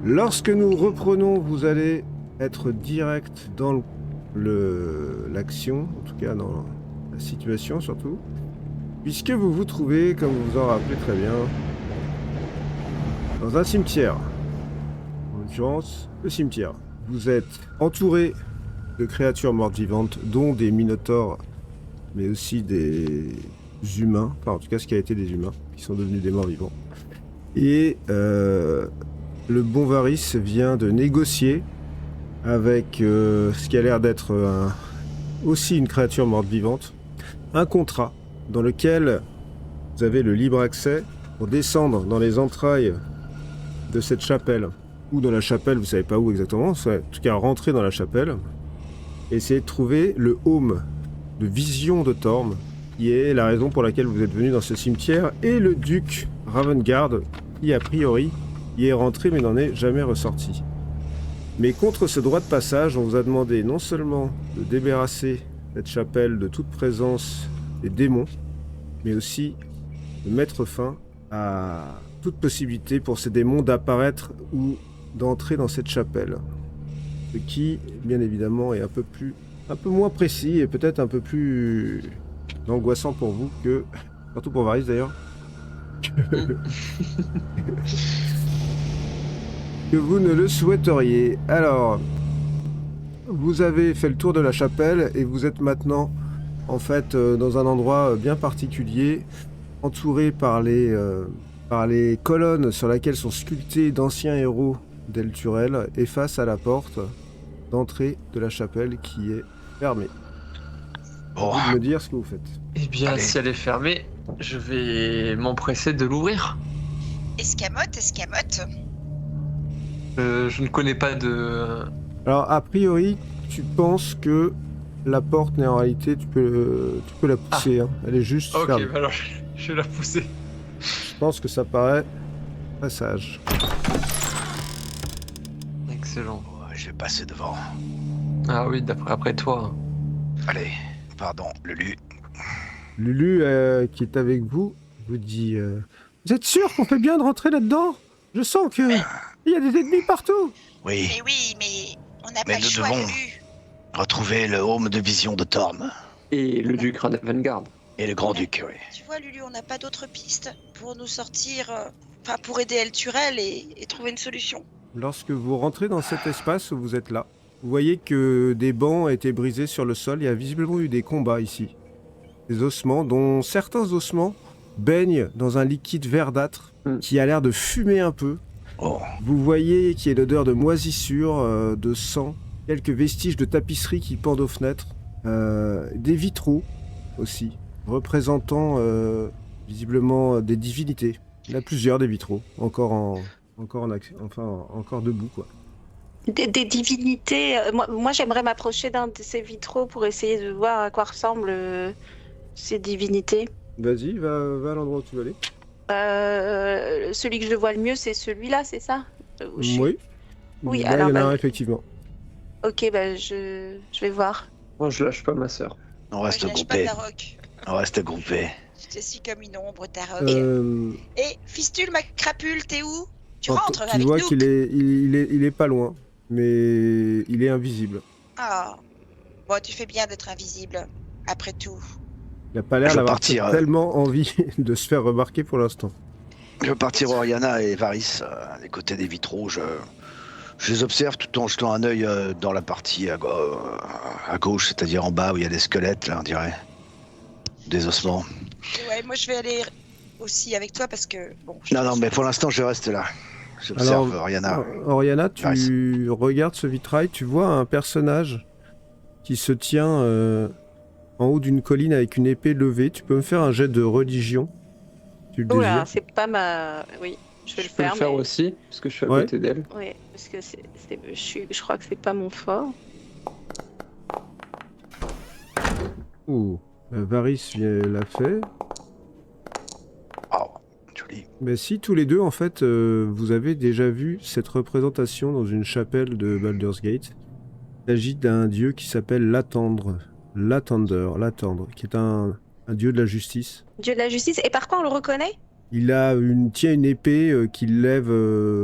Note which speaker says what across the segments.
Speaker 1: Lorsque nous reprenons, vous allez être direct dans l'action, en tout cas dans la situation surtout, puisque vous vous trouvez, comme vous vous en rappelez très bien, dans un cimetière. En l'occurrence, le cimetière. Vous êtes entouré de créatures mortes vivantes, dont des minotaures, mais aussi des humains, enfin en tout cas ce qui a été des humains, qui sont devenus des morts vivants. Et le bon Varys vient de négocier avec ce qui a l'air d'être aussi une créature morte vivante, un contrat dans lequel vous avez le libre accès pour descendre dans les entrailles de cette chapelle, ou dans la chapelle, vous savez pas où exactement, en tout cas rentrer dans la chapelle, et essayer de trouver le home de Vision de Torm, qui est la raison pour laquelle vous êtes venu dans ce cimetière, et le duc Ravengard, qui a priori y est rentré mais n'en est jamais ressorti. Mais contre ce droit de passage, on vous a demandé non seulement de débarrasser cette chapelle de toute présence des démons, mais aussi de mettre fin à toute possibilité pour ces démons d'apparaître ou d'entrer dans cette chapelle. Ce qui, bien évidemment, est un peu moins précis et peut-être un peu plus angoissant pour vous que, surtout pour Varys d'ailleurs, que vous ne le souhaiteriez. Alors, vous avez fait le tour de la chapelle et vous êtes maintenant, en fait, dans un endroit bien particulier, entouré par les colonnes sur lesquelles sont sculptés d'anciens héros d'Elturel et face à la porte d'entrée de la chapelle qui est fermée.
Speaker 2: Bon.
Speaker 1: Vous me dire ce que vous faites.
Speaker 3: Eh bien,
Speaker 2: Allez.
Speaker 3: si elle est fermée, je vais m'empresser de l'ouvrir.
Speaker 4: Escamote.
Speaker 3: Je ne connais pas de...
Speaker 1: Alors, a priori, tu penses que la porte, en réalité, tu peux la pousser. Hein. Elle est juste
Speaker 3: Ok,
Speaker 1: fermée.
Speaker 3: bah alors je vais la pousser.
Speaker 1: Je pense que ça paraît très sage.
Speaker 3: Excellent.
Speaker 2: Je vais passer devant.
Speaker 3: Ah oui, après toi.
Speaker 2: Allez, pardon, Lulu.
Speaker 1: Lulu, qui est avec vous, vous dit vous êtes sûr qu'on fait bien de rentrer là-dedans? Je sens que il y a des ennemis partout.
Speaker 2: Oui,
Speaker 4: Mais oui, mais on n'a
Speaker 2: Mais
Speaker 4: pas le
Speaker 2: nous
Speaker 4: choix,
Speaker 2: devons-
Speaker 4: Lulu.
Speaker 2: retrouver le home de Vision de Torm.
Speaker 5: Et le duc Ravengard.
Speaker 2: Et le grand-duc, oui.
Speaker 4: Tu vois, Lulu, on n'a pas d'autre piste pour nous sortir, enfin pour aider Elturel et trouver une solution.
Speaker 1: Lorsque vous rentrez dans cet espace où vous êtes là, vous voyez que des bancs ont été brisés sur le sol. Il y a visiblement eu des combats ici. Des ossements, dont certains ossements baignent dans un liquide verdâtre qui a l'air de fumer un peu.
Speaker 2: Oh,
Speaker 1: Vous voyez qu'il y a l'odeur de moisissure, de sang, quelques vestiges de tapisserie qui pendent aux fenêtres, des vitraux aussi, représentant visiblement des divinités. Il y en a plusieurs des vitraux, encore debout quoi.
Speaker 6: Des divinités. Moi, j'aimerais m'approcher d'un de ces vitraux pour essayer de voir à quoi ressemblent ces divinités.
Speaker 1: Vas-y, va à l'endroit où tu veux aller.
Speaker 6: Celui que je vois le mieux, c'est celui-là, c'est ça?
Speaker 1: Oui.
Speaker 6: Oui,
Speaker 1: Là,
Speaker 6: alors,
Speaker 1: il y en a
Speaker 6: bah,
Speaker 1: un, effectivement.
Speaker 6: Ok, bah, je vais voir.
Speaker 5: Moi, je lâche pas ma sœur.
Speaker 2: on
Speaker 4: Moi,
Speaker 2: reste
Speaker 4: je lâche pas
Speaker 2: groupés.
Speaker 4: ta roque.
Speaker 2: On reste groupés.
Speaker 4: Je te suis comme une ombre, ta roque.
Speaker 1: Euh,
Speaker 4: Et Fistule, ma crapule, t'es où? Tu
Speaker 1: quand
Speaker 4: rentres
Speaker 1: tu
Speaker 4: avec
Speaker 1: vois
Speaker 4: nous?
Speaker 1: qu'il est, il est pas loin, mais il est invisible.
Speaker 4: Ah. Bon, tu fais bien d'être invisible. Après tout.
Speaker 1: Il n'a pas l'air
Speaker 2: Je vais
Speaker 1: d'avoir
Speaker 2: partir,
Speaker 1: tellement envie de se faire remarquer pour l'instant.
Speaker 2: Je vais partir Oriana et Varys, des côtés des vitraux. Je les observe tout en jetant un œil dans la partie à gauche, c'est-à-dire en bas où il y a des squelettes, là, on dirait. Des ossements.
Speaker 4: Ouais, moi je vais aller aussi avec toi parce que bon.
Speaker 2: Non, mais pour l'instant, je reste là. J'observe Oriana.
Speaker 1: Oriana, tu regardes ce vitrail, tu vois un personnage qui se tient en haut d'une colline avec une épée levée. Tu peux me faire un jet de religion, si tu le
Speaker 6: Oula,
Speaker 1: désires.
Speaker 6: c'est pas ma. Oui, je vais
Speaker 5: Je
Speaker 6: le
Speaker 5: peux
Speaker 6: faire.
Speaker 5: le faire
Speaker 6: mais-
Speaker 5: aussi, parce que je suis à
Speaker 1: Ouais.
Speaker 5: côté d'elle.
Speaker 6: Oui, parce que je crois que c'est pas mon fort.
Speaker 1: Ouh, Varys l'a fait.
Speaker 2: Oh, joli.
Speaker 1: Mais si tous les deux, en fait, vous avez déjà vu cette représentation dans une chapelle de Baldur's Gate. Il s'agit d'un dieu qui s'appelle Latendre, qui est un dieu de la justice.
Speaker 6: Dieu de la justice. Et par quoi on le reconnaît?
Speaker 1: Il tient une épée qu'il lève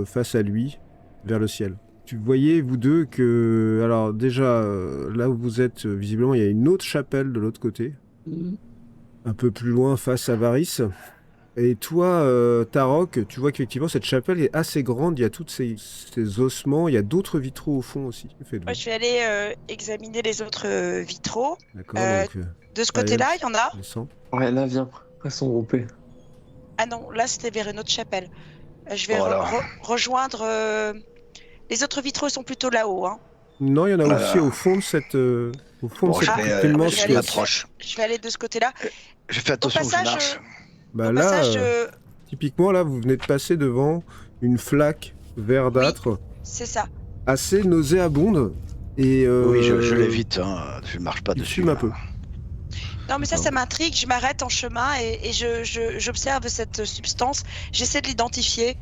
Speaker 1: face à lui. vers le ciel. Tu voyez, vous deux, que... Alors déjà, là où vous êtes, visiblement, il y a une autre chapelle de l'autre côté, un peu plus loin, face à Varys. Et toi, Tarok, tu vois qu'effectivement, cette chapelle est assez grande, il y a tous ces ossements, il y a d'autres vitraux au fond aussi. Que faites-vous?
Speaker 4: Moi, je vais aller examiner les autres vitraux.
Speaker 1: D'accord, donc...
Speaker 4: De ce côté-là, il y en a.
Speaker 1: descend.
Speaker 5: Ouais, là, viens. Restons groupés.
Speaker 4: Ah non, là, c'était vers une autre chapelle. Je vais
Speaker 2: Voilà.
Speaker 4: rejoindre... Les autres vitraux sont plutôt là-haut. Hein.
Speaker 1: Non, il y en a
Speaker 2: Voilà.
Speaker 1: aussi au fond de cette... au fond
Speaker 2: Bon,
Speaker 1: de cette
Speaker 2: je vais,
Speaker 1: petite
Speaker 4: je
Speaker 1: immense
Speaker 4: vais
Speaker 2: je
Speaker 4: aller-
Speaker 1: pièce.
Speaker 2: m'approche.
Speaker 4: Je vais aller de ce côté-là.
Speaker 2: Je fais attention où je
Speaker 4: passage,
Speaker 2: marche.
Speaker 1: Bah
Speaker 4: Au
Speaker 1: là,
Speaker 4: passage,
Speaker 1: typiquement, là, vous venez de passer devant une flaque verdâtre
Speaker 4: c'est ça.
Speaker 1: assez nauséabonde. Et,
Speaker 2: Oui, je l'évite, hein. Je marche pas
Speaker 1: il
Speaker 2: dessus.
Speaker 1: fume un
Speaker 2: là.
Speaker 1: peu.
Speaker 4: Non, mais ça
Speaker 1: D'accord.
Speaker 4: m'intrigue. Je m'arrête en chemin et j'observe cette substance. J'essaie de l'identifier.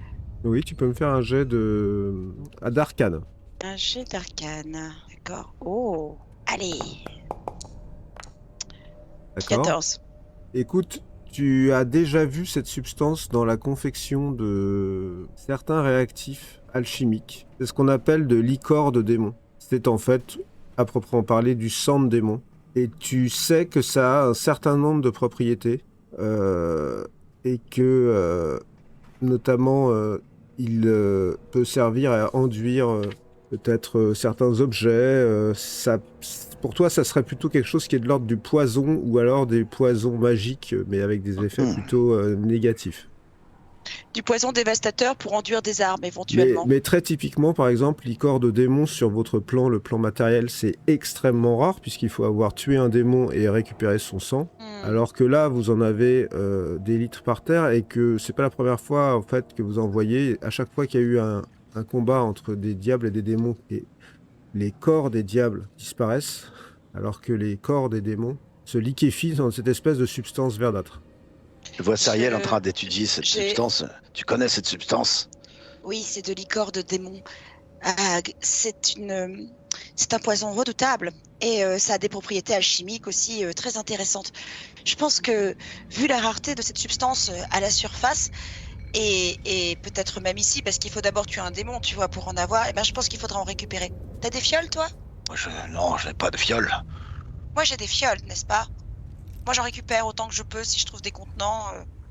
Speaker 1: Oui, tu peux me faire un jet d'arcane.
Speaker 4: Un jet d'arcane. D'accord. Oh. Allez.
Speaker 1: D'accord.
Speaker 4: 14.
Speaker 1: Écoute, tu as déjà vu cette substance dans la confection de certains réactifs alchimiques. C'est ce qu'on appelle de l'ichor de démon. C'est en fait, à proprement parler, du sang de démon. Et tu sais que ça a un certain nombre de propriétés. Et que, notamment, il peut servir à enduire peut-être certains objets. Pour toi, ça serait plutôt quelque chose qui est de l'ordre du poison ou alors des poisons magiques, mais avec des effets plutôt négatifs.
Speaker 4: Du poison dévastateur pour enduire des armes éventuellement.
Speaker 1: Mais très typiquement, par exemple, l'ichor de démon sur votre plan, le plan matériel, c'est extrêmement rare puisqu'il faut avoir tué un démon et récupérer son sang. Alors que là, vous en avez des litres par terre et que c'est pas la première fois en fait que vous en voyez. À chaque fois qu'il y a eu un combat entre des diables et des démons, et les corps des diables disparaissent, alors que les corps des démons se liquéfient dans cette espèce de substance verdâtre.
Speaker 2: Je vois Sariel
Speaker 4: Je-
Speaker 2: en train d'étudier cette
Speaker 4: j'ai-
Speaker 2: substance. Tu connais cette substance?
Speaker 4: Oui, c'est de l'ichor de démon. C'est un poison redoutable et ça a des propriétés alchimiques aussi très intéressantes. Je pense que, vu la rareté de cette substance à la surface, et peut-être même ici, parce qu'il faut d'abord tuer un démon, tu vois, pour en avoir, et ben je pense qu'il faudra en récupérer. T'as des fioles, toi?
Speaker 2: Non, je n'ai pas de fiole.
Speaker 4: Moi, j'ai des fioles, n'est-ce pas? Moi, j'en récupère autant que je peux si je trouve des contenants.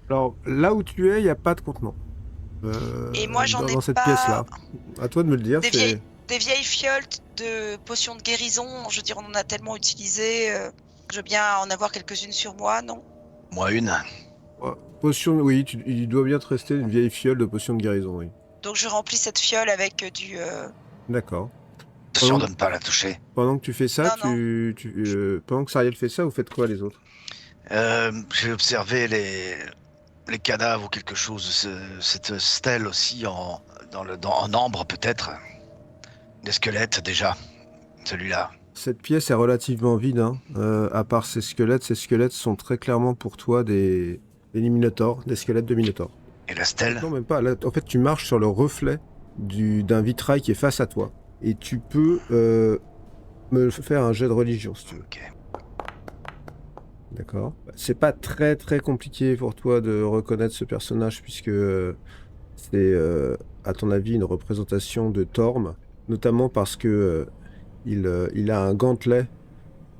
Speaker 1: Alors, là où tu es, il n'y a pas de contenant.
Speaker 4: Et moi, j'en ai
Speaker 1: dans cette
Speaker 4: pas.
Speaker 1: pièce-là. À toi de me le dire.
Speaker 4: Des
Speaker 1: c'est-
Speaker 4: vieilles fioles de potions de guérison, je veux dire, on en a tellement utilisé. Je veux bien en avoir quelques-unes sur moi, non?
Speaker 2: Moi, une.
Speaker 1: Potion, oui, il doit bien te rester une vieille fiole de potion de guérison, oui.
Speaker 4: Donc je remplis cette fiole avec du...
Speaker 1: D'accord.
Speaker 2: Attention de ne pas la toucher.
Speaker 1: Pendant que tu fais ça,
Speaker 4: Non,
Speaker 1: pendant que Sariel fait ça, vous faites quoi les autres?
Speaker 2: J'ai observé les cadavres ou quelque chose, cette stèle aussi en ambre peut-être. Des squelettes déjà, celui-là.
Speaker 1: Cette pièce est relativement vide, hein. À part ces squelettes sont très clairement pour toi des minotaures, des squelettes de minotaures.
Speaker 2: Et la stèle?
Speaker 1: Non, même pas. Là, en fait, tu marches sur le reflet d'un vitrail qui est face à toi. Et tu peux me faire un jet de religion, si tu veux.
Speaker 2: Ok.
Speaker 1: D'accord. C'est pas très très compliqué pour toi de reconnaître ce personnage, puisque c'est, à ton avis, une représentation de Torm, notamment parce que il a un gantelet,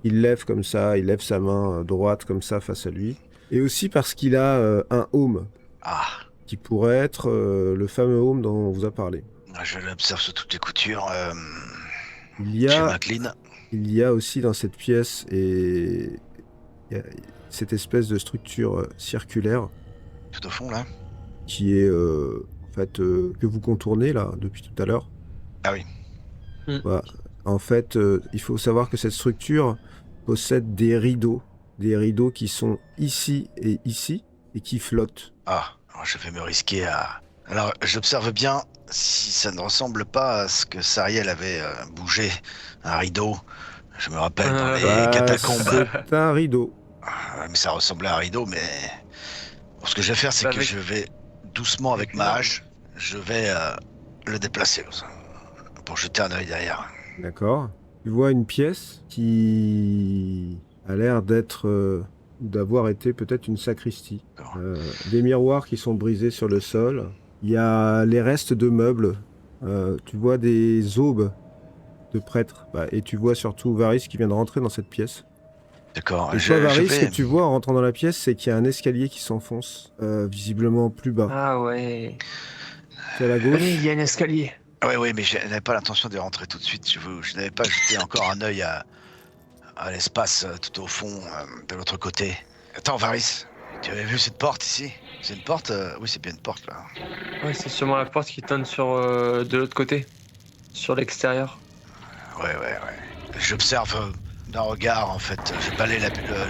Speaker 1: il lève comme ça, il lève sa main droite comme ça face à lui, et aussi parce qu'il a un aume,
Speaker 2: Ah,
Speaker 1: qui pourrait être le fameux aume dont on vous a parlé.
Speaker 2: je l'observe sur toutes les coutures.
Speaker 1: Il y
Speaker 2: Chez
Speaker 1: a,
Speaker 2: McLean.
Speaker 1: il y a aussi dans cette pièce et il y a cette espèce de structure circulaire
Speaker 2: Tout au fond là.
Speaker 1: qui est en fait que vous contournez là depuis tout à l'heure.
Speaker 2: Ah oui.
Speaker 1: Voilà. En fait, il faut savoir que cette structure possède des rideaux qui sont ici et qui flottent.
Speaker 2: Ah, alors je vais me risquer à... Alors, j'observe bien si ça ne ressemble pas à ce que Sariel avait bougé, un rideau. Je me rappelle dans les
Speaker 1: Bah,
Speaker 2: catacombes.
Speaker 1: c'est un rideau.
Speaker 2: Mais ça ressemblait à un rideau, mais... Bon, ce que je vais faire, c'est
Speaker 3: Bah,
Speaker 2: que
Speaker 3: avec-
Speaker 2: je vais doucement avec ma hache, je vais le déplacer pour jeter un œil derrière.
Speaker 1: D'accord. Tu vois une pièce qui a l'air d'avoir été peut-être une sacristie.
Speaker 2: D'accord.
Speaker 1: Des miroirs qui sont brisés sur le sol. Il y a les restes de meubles tu vois des aubes de prêtres. Et tu vois surtout Varys qui vient de rentrer dans cette pièce.
Speaker 2: D'accord.
Speaker 1: Et toi, Varys, ce que tu vois en rentrant dans la pièce, c'est qu'il y a un escalier qui s'enfonce, visiblement plus bas.
Speaker 3: Ah ouais.
Speaker 1: C'est à la gauche.
Speaker 3: Allez, il y a un escalier.
Speaker 2: Oui, mais je n'avais pas l'intention de rentrer tout de suite. Je n'avais pas jeté encore un œil à l'espace tout au fond, de l'autre côté. Attends, Varys, tu avais vu cette porte ici? C'est une porte? Oui, c'est bien une porte, là.
Speaker 3: Ouais, c'est sûrement la porte qui donne sur de l'autre côté. Sur l'extérieur.
Speaker 2: Ouais. J'observe d'un regard, en fait. Je balaye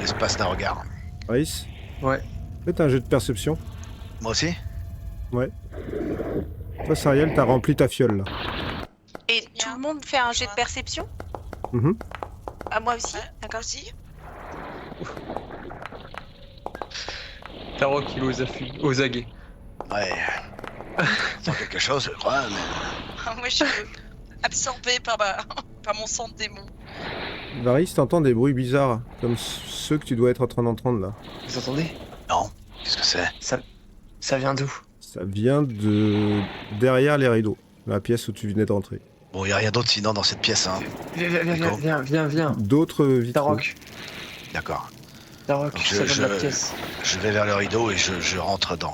Speaker 2: l'espace d'un regard.
Speaker 1: Varys,
Speaker 3: Ouais.
Speaker 1: faites un jeu de perception.
Speaker 2: Moi aussi?
Speaker 1: Toi, Sariel, t'as rempli ta fiole, là.
Speaker 6: Et tout le monde fait un jet de perception?
Speaker 1: Mhm.
Speaker 6: Ah, moi aussi?
Speaker 4: D'accord aussi.
Speaker 3: Tarok, il est aux aguets.
Speaker 2: Ouais. Sans quelque chose, je crois, mais...
Speaker 4: Moi, je suis absorbée par mon sang de démon.
Speaker 1: Varys, t'entends des bruits bizarres, comme ceux que tu dois être en train d'entendre, là.
Speaker 3: Vous entendez?
Speaker 2: Non. Qu'est-ce que c'est?
Speaker 3: Ça vient d'où?
Speaker 1: Ça vient de derrière les rideaux, la pièce où tu venais de rentrer.
Speaker 2: Bon, il n'y a rien d'autre sinon dans cette pièce, hein.
Speaker 3: Viens.
Speaker 1: D'autres vitraux.
Speaker 3: Tarok,
Speaker 2: D'accord.
Speaker 3: donc ça vient de la pièce.
Speaker 2: Je vais vers le rideau et je rentre dans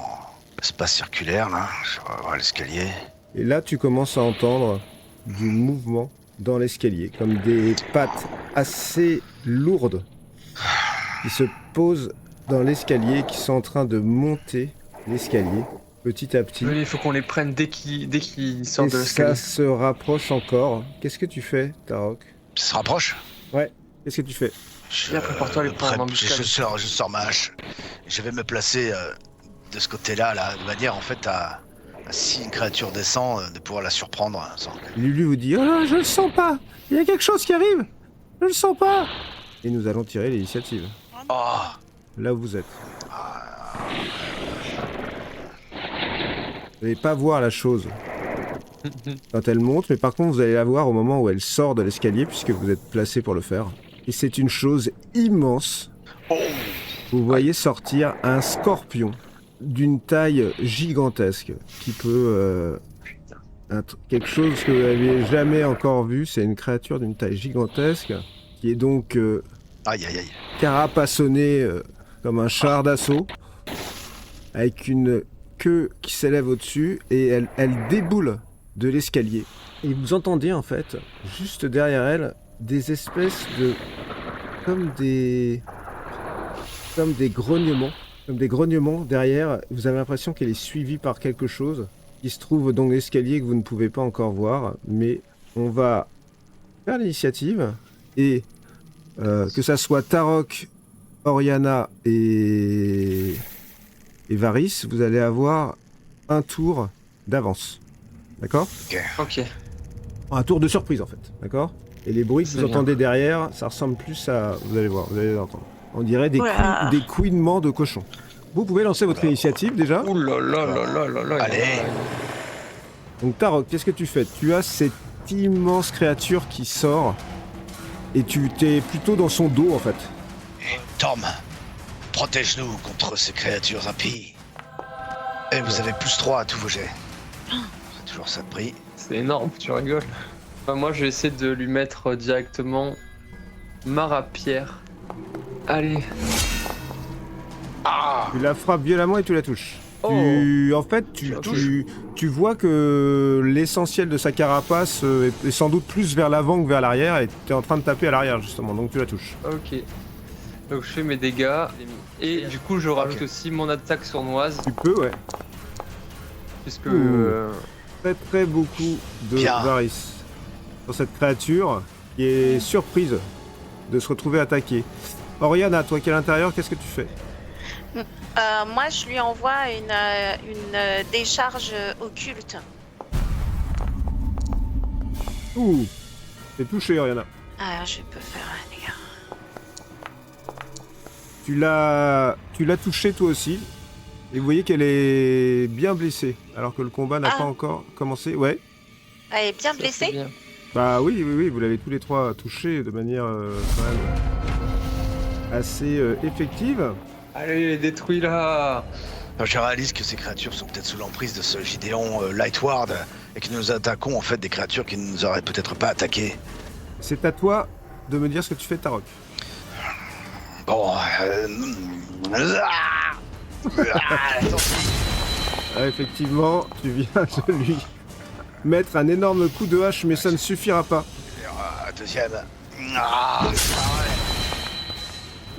Speaker 2: l'espace circulaire, là. Je vais voir l'escalier.
Speaker 1: Et là, tu commences à entendre du mouvement dans l'escalier, comme des pattes assez lourdes qui se posent dans l'escalier, qui sont en train de monter l'escalier petit à petit.
Speaker 3: Oui, il faut qu'on les prenne dès qu'ils
Speaker 1: Et
Speaker 3: sortent de
Speaker 1: ça
Speaker 3: l'escalier.
Speaker 1: se rapproche encore. Qu'est-ce que tu fais, Tarok?
Speaker 2: Ça se rapproche?
Speaker 1: Qu'est-ce que tu fais?
Speaker 3: Viens, prépare-toi à les prendre en embuscade.
Speaker 2: Je sors ma hache. Je vais me placer de ce côté-là, de manière en fait à si une créature descend, de pouvoir la surprendre. Sans...
Speaker 1: Lulu vous dit: oh là, je le sens pas. Il y a quelque chose qui arrive. Je le sens pas. Et nous allons tirer l'initiative.
Speaker 2: Oh!
Speaker 1: Là où vous êtes. Vous n'allez pas voir la chose quand elle monte, mais par contre vous allez la voir au moment où elle sort de l'escalier, puisque vous êtes placé pour le faire. Et c'est une chose immense.
Speaker 2: Oh!
Speaker 1: Vous voyez sortir un scorpion d'une taille gigantesque, qui peut... quelque chose que vous n'aviez jamais encore vu. C'est une créature d'une taille gigantesque, qui est donc
Speaker 2: Aïe.
Speaker 1: carapassonnée comme un char d'assaut, avec une queue qui s'élève au-dessus, et elle déboule de l'escalier. Et vous entendez en fait, juste derrière elle, des espèces de... comme des grognements. Comme des grognements derrière. Vous avez l'impression qu'elle est suivie par quelque chose qui se trouve dans l'escalier que vous ne pouvez pas encore voir. Mais on va faire l'initiative, et que ça soit Tarok, Oriana et Varys, vous allez avoir un tour d'avance. D'accord?
Speaker 3: Ok.
Speaker 1: Un tour de surprise en fait. D'accord? Et les bruits que vous
Speaker 3: C'est bien.
Speaker 1: entendez derrière, ça ressemble plus à... Vous allez voir, vous allez l'entendre. On dirait des,
Speaker 6: Oula.
Speaker 1: des couinements de cochons. Vous pouvez lancer votre initiative déjà.
Speaker 3: Ouh là là.
Speaker 2: Allez.
Speaker 1: Donc Tarok, qu'est-ce que tu fais? Tu as cette immense créature qui sort, et tu t'es plutôt dans son dos en fait.
Speaker 2: Tom, protège-nous contre ces créatures impies. Et vous avez +3 à tous vos jets. C'est toujours ça de prix.
Speaker 3: C'est énorme, tu rigoles. Bah, moi, je vais essayer de lui mettre directement ma rapière. Allez.
Speaker 2: Ah!
Speaker 1: Tu la frappes violemment et tu la touches.
Speaker 3: Oh.
Speaker 1: En fait,
Speaker 3: Tu la touches.
Speaker 1: tu vois que l'essentiel de sa carapace est sans doute plus vers l'avant que vers l'arrière, et tu es en train de taper à l'arrière justement, donc tu la touches.
Speaker 3: Ok. Donc je fais mes dégâts. Et du coup, je rajoute aussi mon attaque sournoise.
Speaker 1: Tu peux, ouais.
Speaker 3: Puisque.
Speaker 1: Ouh. Très beaucoup de
Speaker 2: Bien.
Speaker 1: Varys sur cette créature qui est surprise de se retrouver attaquée. Oriana, toi qui es à l'intérieur, qu'est-ce que tu fais?
Speaker 6: Moi, je lui envoie une décharge occulte.
Speaker 1: Ouh, t'es touché, Oriana.
Speaker 6: Ah, je peux faire un dégât.
Speaker 1: Tu l'as touché toi aussi, et vous voyez qu'elle est bien blessée, alors que le combat n'a
Speaker 6: Ah.
Speaker 1: pas encore commencé. Ouais.
Speaker 6: Elle est bien
Speaker 3: ça, c'est
Speaker 6: blessée?
Speaker 3: bien.
Speaker 1: Bah oui, vous l'avez tous les trois touché de manière quand même assez effective.
Speaker 3: Allez, détruis là.
Speaker 2: Je réalise que ces créatures sont peut-être sous l'emprise de ce Gideon Lightward et que nous attaquons en fait des créatures qui ne nous auraient peut-être pas attaqués.
Speaker 1: C'est à toi de me dire ce que tu fais, Tarok.
Speaker 2: Bon.
Speaker 1: Ah, effectivement, tu viens de lui mettre un énorme coup de hache, mais ça ne suffira pas.
Speaker 2: Deuxième. Ah,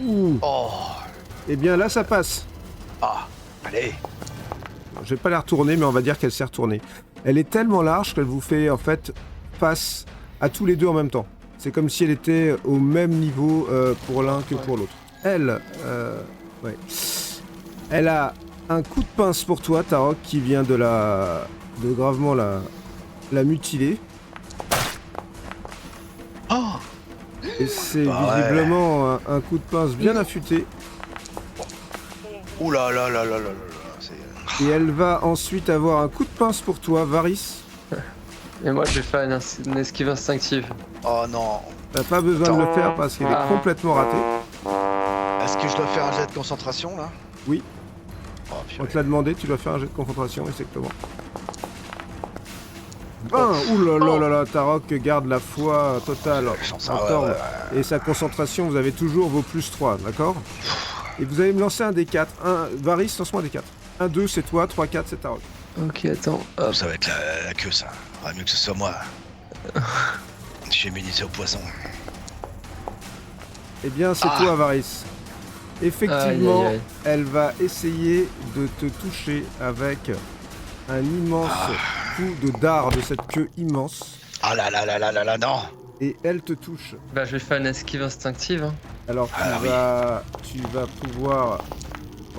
Speaker 1: Ouh.
Speaker 2: oh.
Speaker 1: Eh bien là, ça passe.
Speaker 2: Ah, allez.
Speaker 1: Je vais pas la retourner, mais on va dire qu'elle s'est retournée. Elle est tellement large qu'elle vous fait en fait face à tous les deux en même temps. C'est comme si elle était au même niveau pour l'un que pour l'autre. Elle, ouais. Elle a un coup de pince pour toi, Tarok, qui vient de gravement la mutiler.
Speaker 2: Oh.
Speaker 1: Et c'est
Speaker 2: Bah ouais.
Speaker 1: visiblement un coup de pince bien affûté.
Speaker 2: Ouh là là là là là là là. C'est...
Speaker 1: Et elle va ensuite avoir un coup de pince pour toi, Varys.
Speaker 3: Et moi, je vais faire une esquive instinctive.
Speaker 2: Oh non.
Speaker 1: T'as pas besoin de le faire parce qu'il est complètement raté.
Speaker 2: Est-ce que je dois faire un jet de concentration là?
Speaker 1: Oui.
Speaker 2: Oh,
Speaker 1: On
Speaker 2: purée.
Speaker 1: te l'a demandé, tu dois faire un jet de confrontation, exactement. Ben, oulala, Tarok garde la foi totale
Speaker 2: Chance,
Speaker 1: en
Speaker 2: ouais,
Speaker 1: Torm.
Speaker 2: ouais, ouais.
Speaker 1: Et sa concentration, vous avez toujours vos plus 3, d'accord? Et vous allez me lancer un D4. Varys, lance-moi un D4. 1, 2, c'est toi, 3, 4, c'est Tarok.
Speaker 3: Ok, attends.
Speaker 2: Oh, ça va être la queue ça. Faudrait mieux que ce soit moi. Je suis immunisé au poison.
Speaker 1: Eh bien, c'est
Speaker 2: Ah.
Speaker 1: toi, Varys. Effectivement,
Speaker 3: Aïe, aïe, aïe.
Speaker 1: elle va essayer de te toucher avec un immense coup de dard de cette queue immense.
Speaker 2: Ah là là là là là là, non.
Speaker 1: Et elle te touche.
Speaker 3: Bah, je vais faire une esquive instinctive. Hein.
Speaker 1: Alors tu vas pouvoir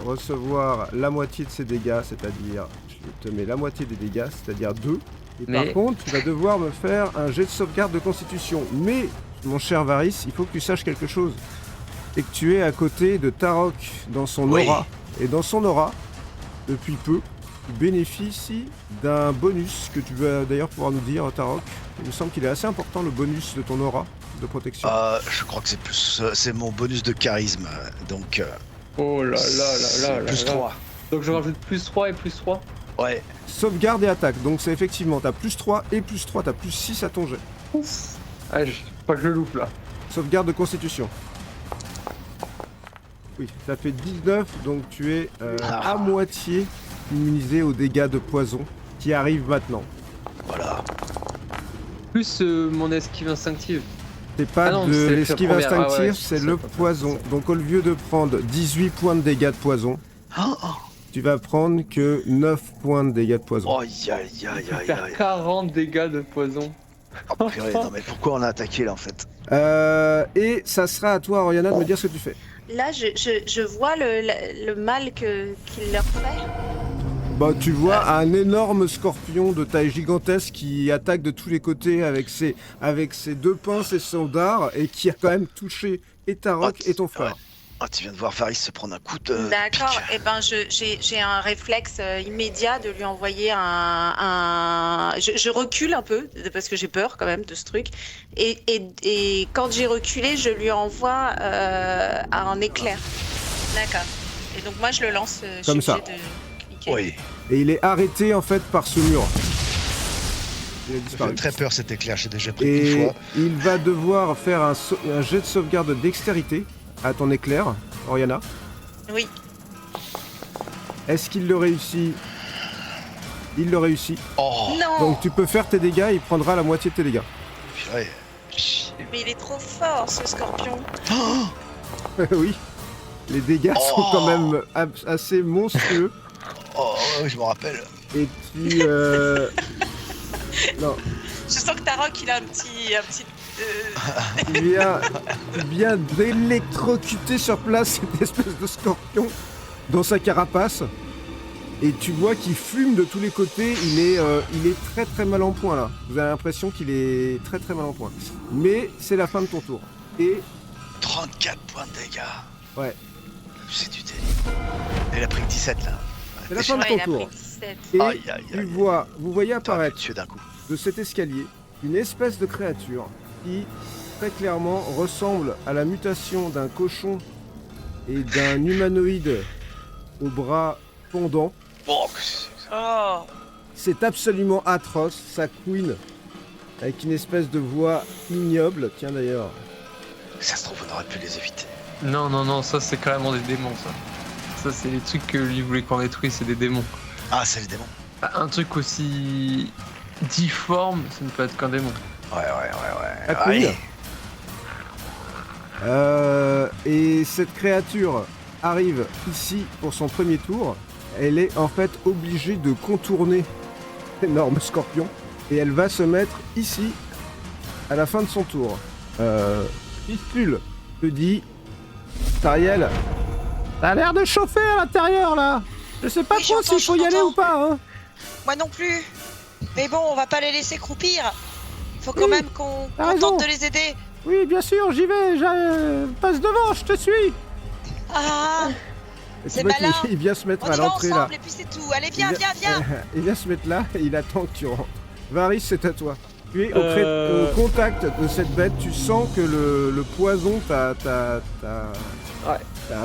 Speaker 1: recevoir la moitié de ses dégâts, c'est-à-dire, je te mets la moitié des dégâts, c'est-à-dire 2. Et par
Speaker 3: Mais-
Speaker 1: contre, tu vas devoir me faire un jet de sauvegarde de constitution. Mais, mon cher Varys, il faut que tu saches quelque chose. Et que tu es à côté de Tarok dans son
Speaker 2: Oui.
Speaker 1: aura. Et dans son aura, depuis peu, tu bénéficies d'un bonus que tu vas d'ailleurs pouvoir nous dire, Tarok. Il me semble qu'il est assez important, le bonus de ton aura de protection.
Speaker 2: Je crois que c'est plus, c'est mon bonus de charisme, donc.
Speaker 3: Oh là là
Speaker 2: c'est
Speaker 3: là là
Speaker 2: plus
Speaker 3: là.
Speaker 2: 3.
Speaker 3: Donc je rajoute plus 3 et plus 3.
Speaker 2: Ouais.
Speaker 1: Sauvegarde et attaque, donc c'est effectivement, t'as plus 3 et plus 3, t'as plus 6 à ton jet.
Speaker 3: Ah, je pas que je le loupe là.
Speaker 1: Sauvegarde de constitution. Oui, ça fait 19, donc tu es à moitié immunisé aux dégâts de poison qui arrivent maintenant.
Speaker 2: Voilà.
Speaker 3: Plus mon esquive instinctive.
Speaker 1: C'est pas
Speaker 3: Ah non,
Speaker 1: de
Speaker 3: c'est la
Speaker 1: l'esquive
Speaker 3: première. Ah
Speaker 1: instinctive,
Speaker 3: ouais,
Speaker 1: c'est
Speaker 3: c'est
Speaker 1: le
Speaker 3: pas ça.
Speaker 1: poison. Donc au lieu de prendre 18 points de dégâts de poison,
Speaker 2: Oh,
Speaker 1: tu vas prendre que 9 points de dégâts de poison.
Speaker 2: oh, aïe aïe aïe
Speaker 3: Je vais
Speaker 2: aïe
Speaker 3: faire
Speaker 2: aïe.
Speaker 3: 40 dégâts de poison.
Speaker 2: Oh, purée, non mais pourquoi on a attaqué là en fait?
Speaker 1: Et ça sera à toi, Oriana, de me dire ce que tu fais.
Speaker 6: Là, je vois le mal qu'il leur fait.
Speaker 1: Bah, tu vois un énorme scorpion de taille gigantesque qui attaque de tous les côtés avec ses deux pinces et son dard et qui a quand même touché et Tarok et ton frère.
Speaker 2: Ah, tu viens de voir Varys se prendre un coup de.
Speaker 6: D'accord,
Speaker 2: pique.
Speaker 6: et ben j'ai un réflexe immédiat de lui envoyer je recule un peu, parce que j'ai peur quand même de ce truc. Et quand j'ai reculé, je lui envoie un éclair. D'accord. Et donc moi je le lance, je suis
Speaker 1: Comme ça.
Speaker 6: obligée de cliquer.
Speaker 2: Oui.
Speaker 1: Et il est arrêté en fait par ce mur. Il a
Speaker 2: Ça
Speaker 1: disparu.
Speaker 2: fait très peur cet éclair, j'ai déjà pris une
Speaker 1: Et
Speaker 2: fois.
Speaker 1: il va devoir faire un jet de sauvegarde de dextérité à ton éclair, Oriana.
Speaker 6: Oui.
Speaker 1: Est-ce qu'il le réussit? Il le réussit.
Speaker 2: Oh,
Speaker 6: Non,
Speaker 1: Donc tu peux faire tes dégâts, il prendra la moitié de tes dégâts.
Speaker 2: purée.
Speaker 6: mais il est trop fort ce scorpion.
Speaker 2: Oh,
Speaker 1: Oui. Les dégâts sont quand même assez monstrueux.
Speaker 2: oh, je me rappelle.
Speaker 1: Et tu... Non,
Speaker 6: Je sens que Tarok il a un petit
Speaker 1: tu viens d'électrocuter sur place cette espèce de scorpion dans sa carapace. Et tu vois qu'il fume de tous les côtés, il est très très mal en point là. Vous avez l'impression qu'il est très très mal en point. Mais c'est la fin de ton tour. Et
Speaker 2: 34 points de dégâts.
Speaker 1: ouais,
Speaker 2: C'est du délire. Elle a pris 17 là.
Speaker 1: c'est la fin de
Speaker 6: Ouais,
Speaker 1: ton
Speaker 6: il a pris
Speaker 1: tour.
Speaker 6: 17.
Speaker 1: Et
Speaker 2: Aïe, aïe,
Speaker 1: tu
Speaker 2: aïe.
Speaker 1: vois, vous voyez apparaître
Speaker 2: Tué d'un coup.
Speaker 1: de cet escalier une espèce de créature qui très clairement ressemble à la mutation d'un cochon et d'un humanoïde aux bras fondant.
Speaker 2: Oh, que c'est que ça.
Speaker 4: Oh.
Speaker 1: C'est absolument atroce, ça couine avec une espèce de voix ignoble. Tiens d'ailleurs,
Speaker 2: Ça se trouve, on aurait pu les éviter.
Speaker 3: Non, non, non, ça c'est carrément des démons, ça. Ça, c'est les trucs que lui voulait qu'on détruise, c'est des démons.
Speaker 2: Ah, c'est les démons.
Speaker 3: Un truc aussi difforme, ça ne peut être qu'un démon.
Speaker 2: Ouais.
Speaker 1: ça couine. Et cette créature arrive ici pour son premier tour. Elle est en fait obligée de contourner l'énorme scorpion. Et elle va se mettre ici à la fin de son tour. Pistule te dit, Tariel, t'as l'air de chauffer à l'intérieur là. Je sais pas
Speaker 4: Oui,
Speaker 1: trop
Speaker 4: j'entends,
Speaker 1: s'il faut y aller
Speaker 4: j'entends.
Speaker 1: ou pas. Hein.
Speaker 4: Moi non plus. Mais bon, on va pas les laisser croupir. Faut quand
Speaker 1: Oui,
Speaker 4: même qu'on
Speaker 1: t'as
Speaker 4: qu'on
Speaker 1: raison.
Speaker 4: tente de les aider.
Speaker 1: Oui, bien sûr, j'y vais. Passe devant, je te suis.
Speaker 4: Ah,
Speaker 1: Et
Speaker 4: C'est
Speaker 1: tu vois qu'il-
Speaker 4: malin.
Speaker 1: Il vient se mettre
Speaker 4: on
Speaker 1: à
Speaker 4: y va
Speaker 1: l'entrée là.
Speaker 4: ensemble et puis c'est tout. Allez, viens.
Speaker 1: Il vient se mettre là et il attend que tu rentres. Varys, c'est à toi. Tu es au contact de cette bête, tu sens que le poison t'a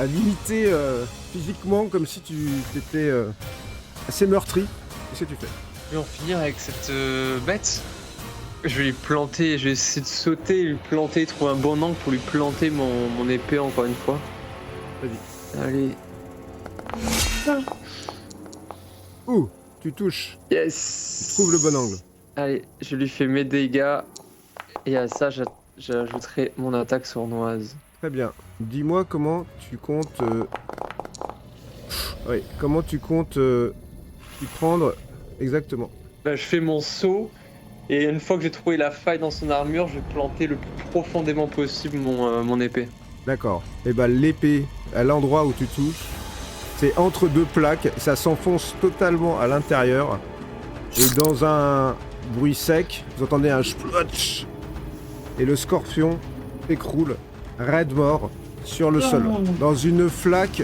Speaker 1: limité physiquement comme si tu étais assez meurtri. Qu'est-ce que tu fais?
Speaker 3: Je vais en finir avec cette bête. Je vais lui planter, je vais essayer de sauter, lui planter, trouver un bon angle pour lui planter mon épée encore une fois.
Speaker 1: Vas-y.
Speaker 3: Allez.
Speaker 1: Ouh, tu touches.
Speaker 3: Yes.
Speaker 1: Tu trouves le bon angle.
Speaker 3: Allez, je lui fais mes dégâts. Et à ça, j'ajouterai mon attaque sournoise.
Speaker 1: Très bien. Dis-moi comment tu comptes... Oui, comment tu comptes y prendre exactement.
Speaker 3: Bah, je fais mon saut. Et une fois que j'ai trouvé la faille dans son armure, je vais planter le plus profondément possible mon épée.
Speaker 1: D'accord. Et bah l'épée, à l'endroit où tu touches, c'est entre deux plaques, ça s'enfonce totalement à l'intérieur. Et dans un bruit sec, vous entendez un splotch. Et le scorpion s'écroule, raide mort, sur le sol. Dans une flaque,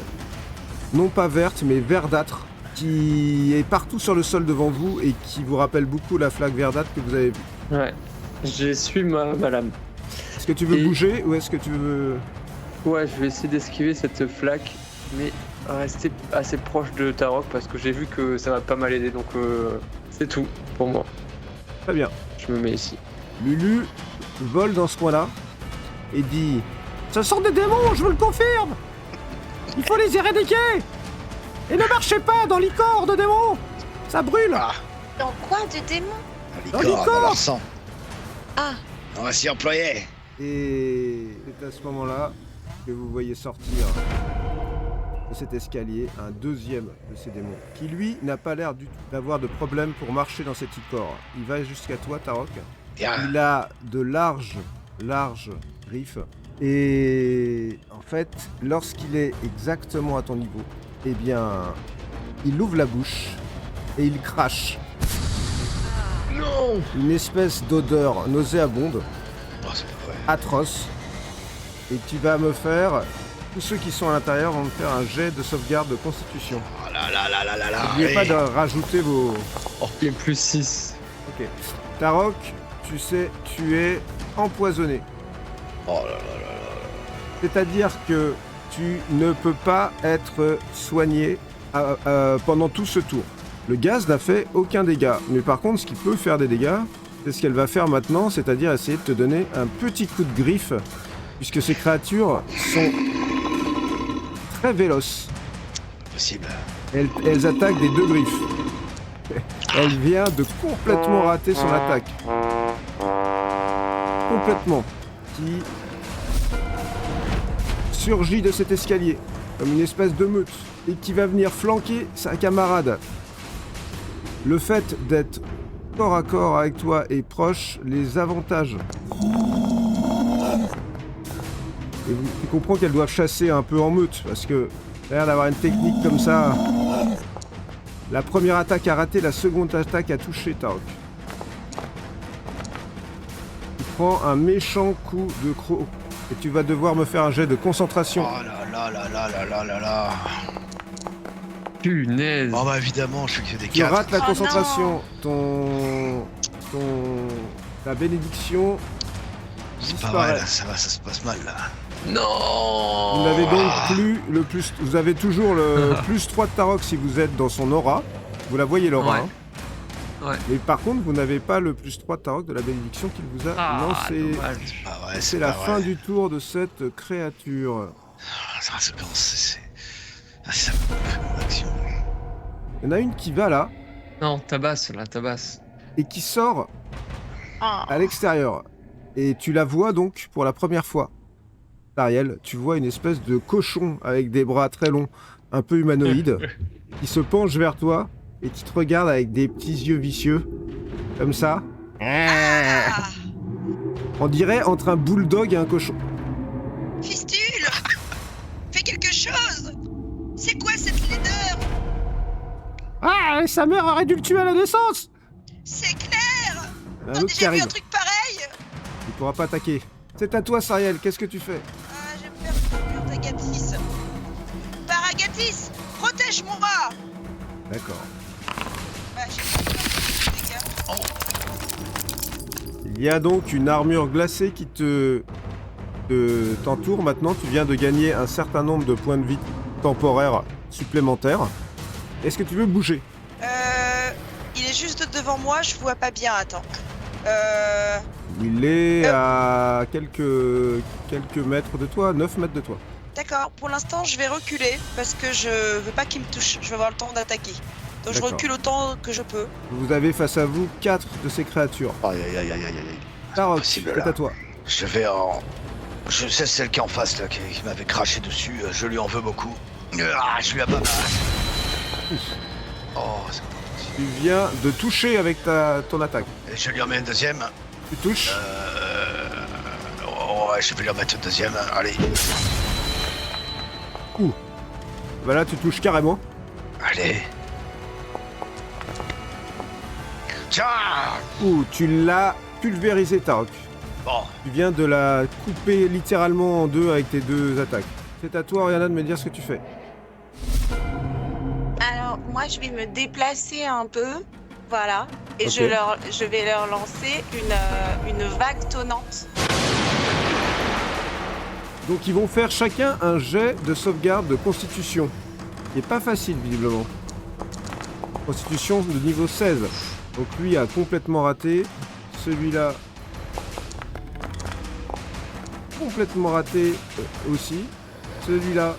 Speaker 1: non pas verte, mais verdâtre, qui est partout sur le sol devant vous et qui vous rappelle beaucoup la flaque verdâtre que vous avez vue.
Speaker 3: Ouais. J'essuie ma lame.
Speaker 1: Est-ce que tu veux
Speaker 3: Et-
Speaker 1: bouger ou est-ce que tu veux...
Speaker 3: Ouais, je vais essayer d'esquiver cette flaque, mais rester assez proche de Tarok parce que j'ai vu que ça m'a pas mal aidé, donc c'est tout pour moi.
Speaker 1: Très bien.
Speaker 3: Je me mets ici.
Speaker 1: Lulu vole dans ce coin-là et dit « Ce sont des démons, je vous le confirme. Il faut les éradiquer. Et ne marchez pas dans l'icor de démons. Ça brûle.
Speaker 2: Ah,
Speaker 6: Dans quoi de démon?
Speaker 1: Dans
Speaker 2: licorne,
Speaker 1: l'icor.
Speaker 2: dans leur sang.
Speaker 6: Ah,
Speaker 2: On va s'y employer. »
Speaker 1: Et c'est à ce moment-là que vous voyez sortir de cet escalier un deuxième de ces démons qui, lui, n'a pas l'air du tout d'avoir de problème pour marcher dans cet icor. Il va jusqu'à toi, Tarok.
Speaker 2: Bien.
Speaker 1: Il a de larges griffes. Et en fait, lorsqu'il est exactement à ton niveau, eh bien, il ouvre la bouche et il crache.
Speaker 3: Non.
Speaker 1: Une espèce d'odeur nauséabonde,
Speaker 2: Oh, c'est pas vrai.
Speaker 1: atroce. Et tu vas me faire... Tous ceux qui sont à l'intérieur vont me faire un jet de sauvegarde de constitution.
Speaker 2: Oh là là là là là là.
Speaker 1: N'oubliez pas
Speaker 2: allez.
Speaker 1: de rajouter vos...
Speaker 3: Il est plus 6.
Speaker 1: Ok. Tarok, tu sais, tu es empoisonné.
Speaker 2: Oh là là là là.
Speaker 1: C'est-à-dire que tu ne peux pas être soigné pendant tout ce tour. Le gaz n'a fait aucun dégât. Mais par contre, ce qui peut faire des dégâts, c'est ce qu'elle va faire maintenant, c'est-à-dire essayer de te donner un petit coup de griffe, puisque ces créatures sont très véloces.
Speaker 2: Possible.
Speaker 1: Elles attaquent des deux griffes. Elle vient de complètement rater son attaque. Complètement. Qui surgit de cet escalier, comme une espèce de meute, et qui va venir flanquer sa camarade. Le fait d'être corps à corps avec toi et proche les avantages. Et tu comprends qu'elles doivent chasser un peu en meute, parce que l'air d'avoir une technique comme ça. La première attaque a raté, la seconde attaque a touché Tarok. Tu prends un méchant coup de croc et tu vas devoir me faire un jet de concentration.
Speaker 2: Oh là là là là là là là là.
Speaker 3: Punaise.
Speaker 2: Oh bah évidemment, je suis que des
Speaker 1: Tu
Speaker 2: 4.
Speaker 1: rates la
Speaker 6: Oh
Speaker 1: concentration. Ta bénédiction
Speaker 2: C'est pas
Speaker 1: disparaît.
Speaker 2: vrai, là, ça se passe mal, là.
Speaker 5: Non.
Speaker 1: Vous n'avez donc plus le plus... Vous avez toujours le plus 3 de Tarok si vous êtes dans son aura. Vous la voyez, l'aura.
Speaker 5: Ouais.
Speaker 1: Hein.
Speaker 5: Ouais.
Speaker 1: Mais par contre, vous n'avez pas le plus 3 de Tarok de la bénédiction qu'il vous a lancé.
Speaker 5: Dommage.
Speaker 2: Ah ouais,
Speaker 1: C'est la
Speaker 2: pas
Speaker 1: fin
Speaker 2: vrai.
Speaker 1: du tour de cette créature.
Speaker 2: Ah, ça commence, ça me fait mon action.
Speaker 1: Il y en a une qui va là
Speaker 5: Non, tabasse là, tabasse.
Speaker 1: et qui sort
Speaker 6: Ah.
Speaker 1: à l'extérieur. Et tu la vois donc pour la première fois. Ariel, tu vois une espèce de cochon avec des bras très longs, un peu humanoïde, qui se penche vers toi et qui te regarde avec des petits yeux vicieux, comme ça.
Speaker 4: Ah,
Speaker 1: On dirait entre un bulldog et un cochon.
Speaker 4: Fistule, fais quelque chose. C'est quoi cette laideur?
Speaker 1: Ah, sa mère aurait dû le tuer à la naissance.
Speaker 4: C'est clair.
Speaker 1: Un
Speaker 4: T'as
Speaker 1: autre qui
Speaker 4: déjà vu
Speaker 1: arrive.
Speaker 4: un truc pareil?
Speaker 1: Il pourra pas attaquer. C'est à toi, Sariel, qu'est-ce que tu fais?
Speaker 4: Ah, j'ai peur de Agatis. Paragatis, protège-moi.
Speaker 1: D'accord.
Speaker 4: Bah, j'ai pas peur de dégâts.
Speaker 1: Il y a donc une armure glacée qui t'entoure maintenant. Tu viens de gagner un certain nombre de points de vie temporaires supplémentaires. Est-ce que tu veux bouger?
Speaker 4: Il est juste devant moi, je vois pas bien, attends.
Speaker 1: Il est à quelques mètres de toi, 9 mètres de toi.
Speaker 4: D'accord, pour l'instant je vais reculer parce que je veux pas qu'il me touche, je veux avoir le temps d'attaquer. Donc je
Speaker 1: D'accord.
Speaker 4: recule autant que je peux.
Speaker 1: Vous avez face à vous 4 de ces créatures.
Speaker 2: Aïe, aïe, aïe, aïe, aïe, aïe.
Speaker 1: Tarok,
Speaker 2: Possible,
Speaker 1: c'est
Speaker 2: là.
Speaker 1: à toi.
Speaker 2: Je vais en... Je sais celle qui est en face, là, qui m'avait craché dessus. Je lui en veux beaucoup. Ah, je lui abats. Oh, c'est pas possible.
Speaker 1: Tu viens de toucher avec ton attaque.
Speaker 2: Et je lui en mets une deuxième.
Speaker 1: Tu touches.
Speaker 2: Oh, ouais, je vais lui en mettre une deuxième. Allez.
Speaker 1: Bah là, tu touches carrément.
Speaker 2: Allez. Tiens.
Speaker 1: Tu l'as pulvérisé, Tarok.
Speaker 2: Bon,
Speaker 1: Tu viens de la couper littéralement en deux avec tes 2 attaques. C'est à toi, Oriana, de me dire ce que tu fais.
Speaker 6: Alors, moi, je vais me déplacer un peu. Voilà. Et
Speaker 1: Ok.
Speaker 6: je vais leur lancer une vague tonnante.
Speaker 1: Donc ils vont faire chacun un jet de sauvegarde de constitution. Qui est pas facile visiblement. Constitution de niveau 16. Donc lui a complètement raté. Celui-là complètement raté aussi. Celui-là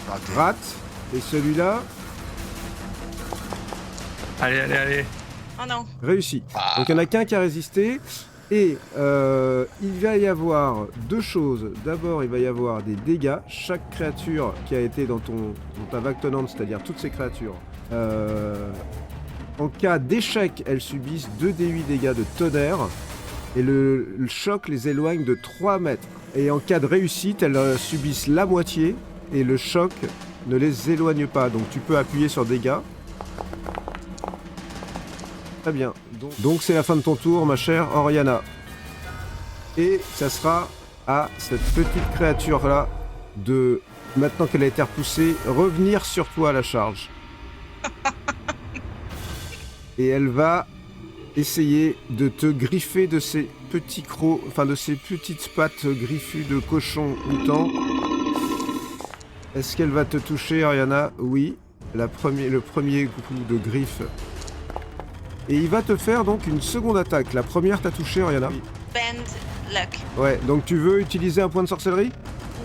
Speaker 2: raté.
Speaker 1: rate. Et celui-là
Speaker 5: Allez, allez, allez.
Speaker 6: Oh non.
Speaker 1: réussit. Donc il n'y en a qu'un qui a résisté. Et il va y avoir 2 choses. D'abord, il va y avoir des dégâts. Chaque créature qui a été dans ta vague tonnante, c'est-à-dire toutes ces créatures, en cas d'échec, elles subissent 2d8 dégâts de tonnerre. Et le choc les éloigne de 3 mètres. Et en cas de réussite, elles subissent la moitié. Et le choc ne les éloigne pas. Donc tu peux appuyer sur dégâts. Très bien. Donc c'est la fin de ton tour, ma chère Oriana. Et ça sera à cette petite créature-là de, maintenant qu'elle a été repoussée, revenir sur toi à la charge. Et elle va essayer de te griffer de ses petits crocs, enfin de ses petites pattes griffues de cochon mutant. Est-ce qu'elle va te toucher, Oriana? Oui. Le premier coup de griffe. Et il va te faire donc une seconde attaque. La première t'a touché, Oriana?
Speaker 6: Bend luck.
Speaker 1: Ouais, donc tu veux utiliser un point de sorcellerie?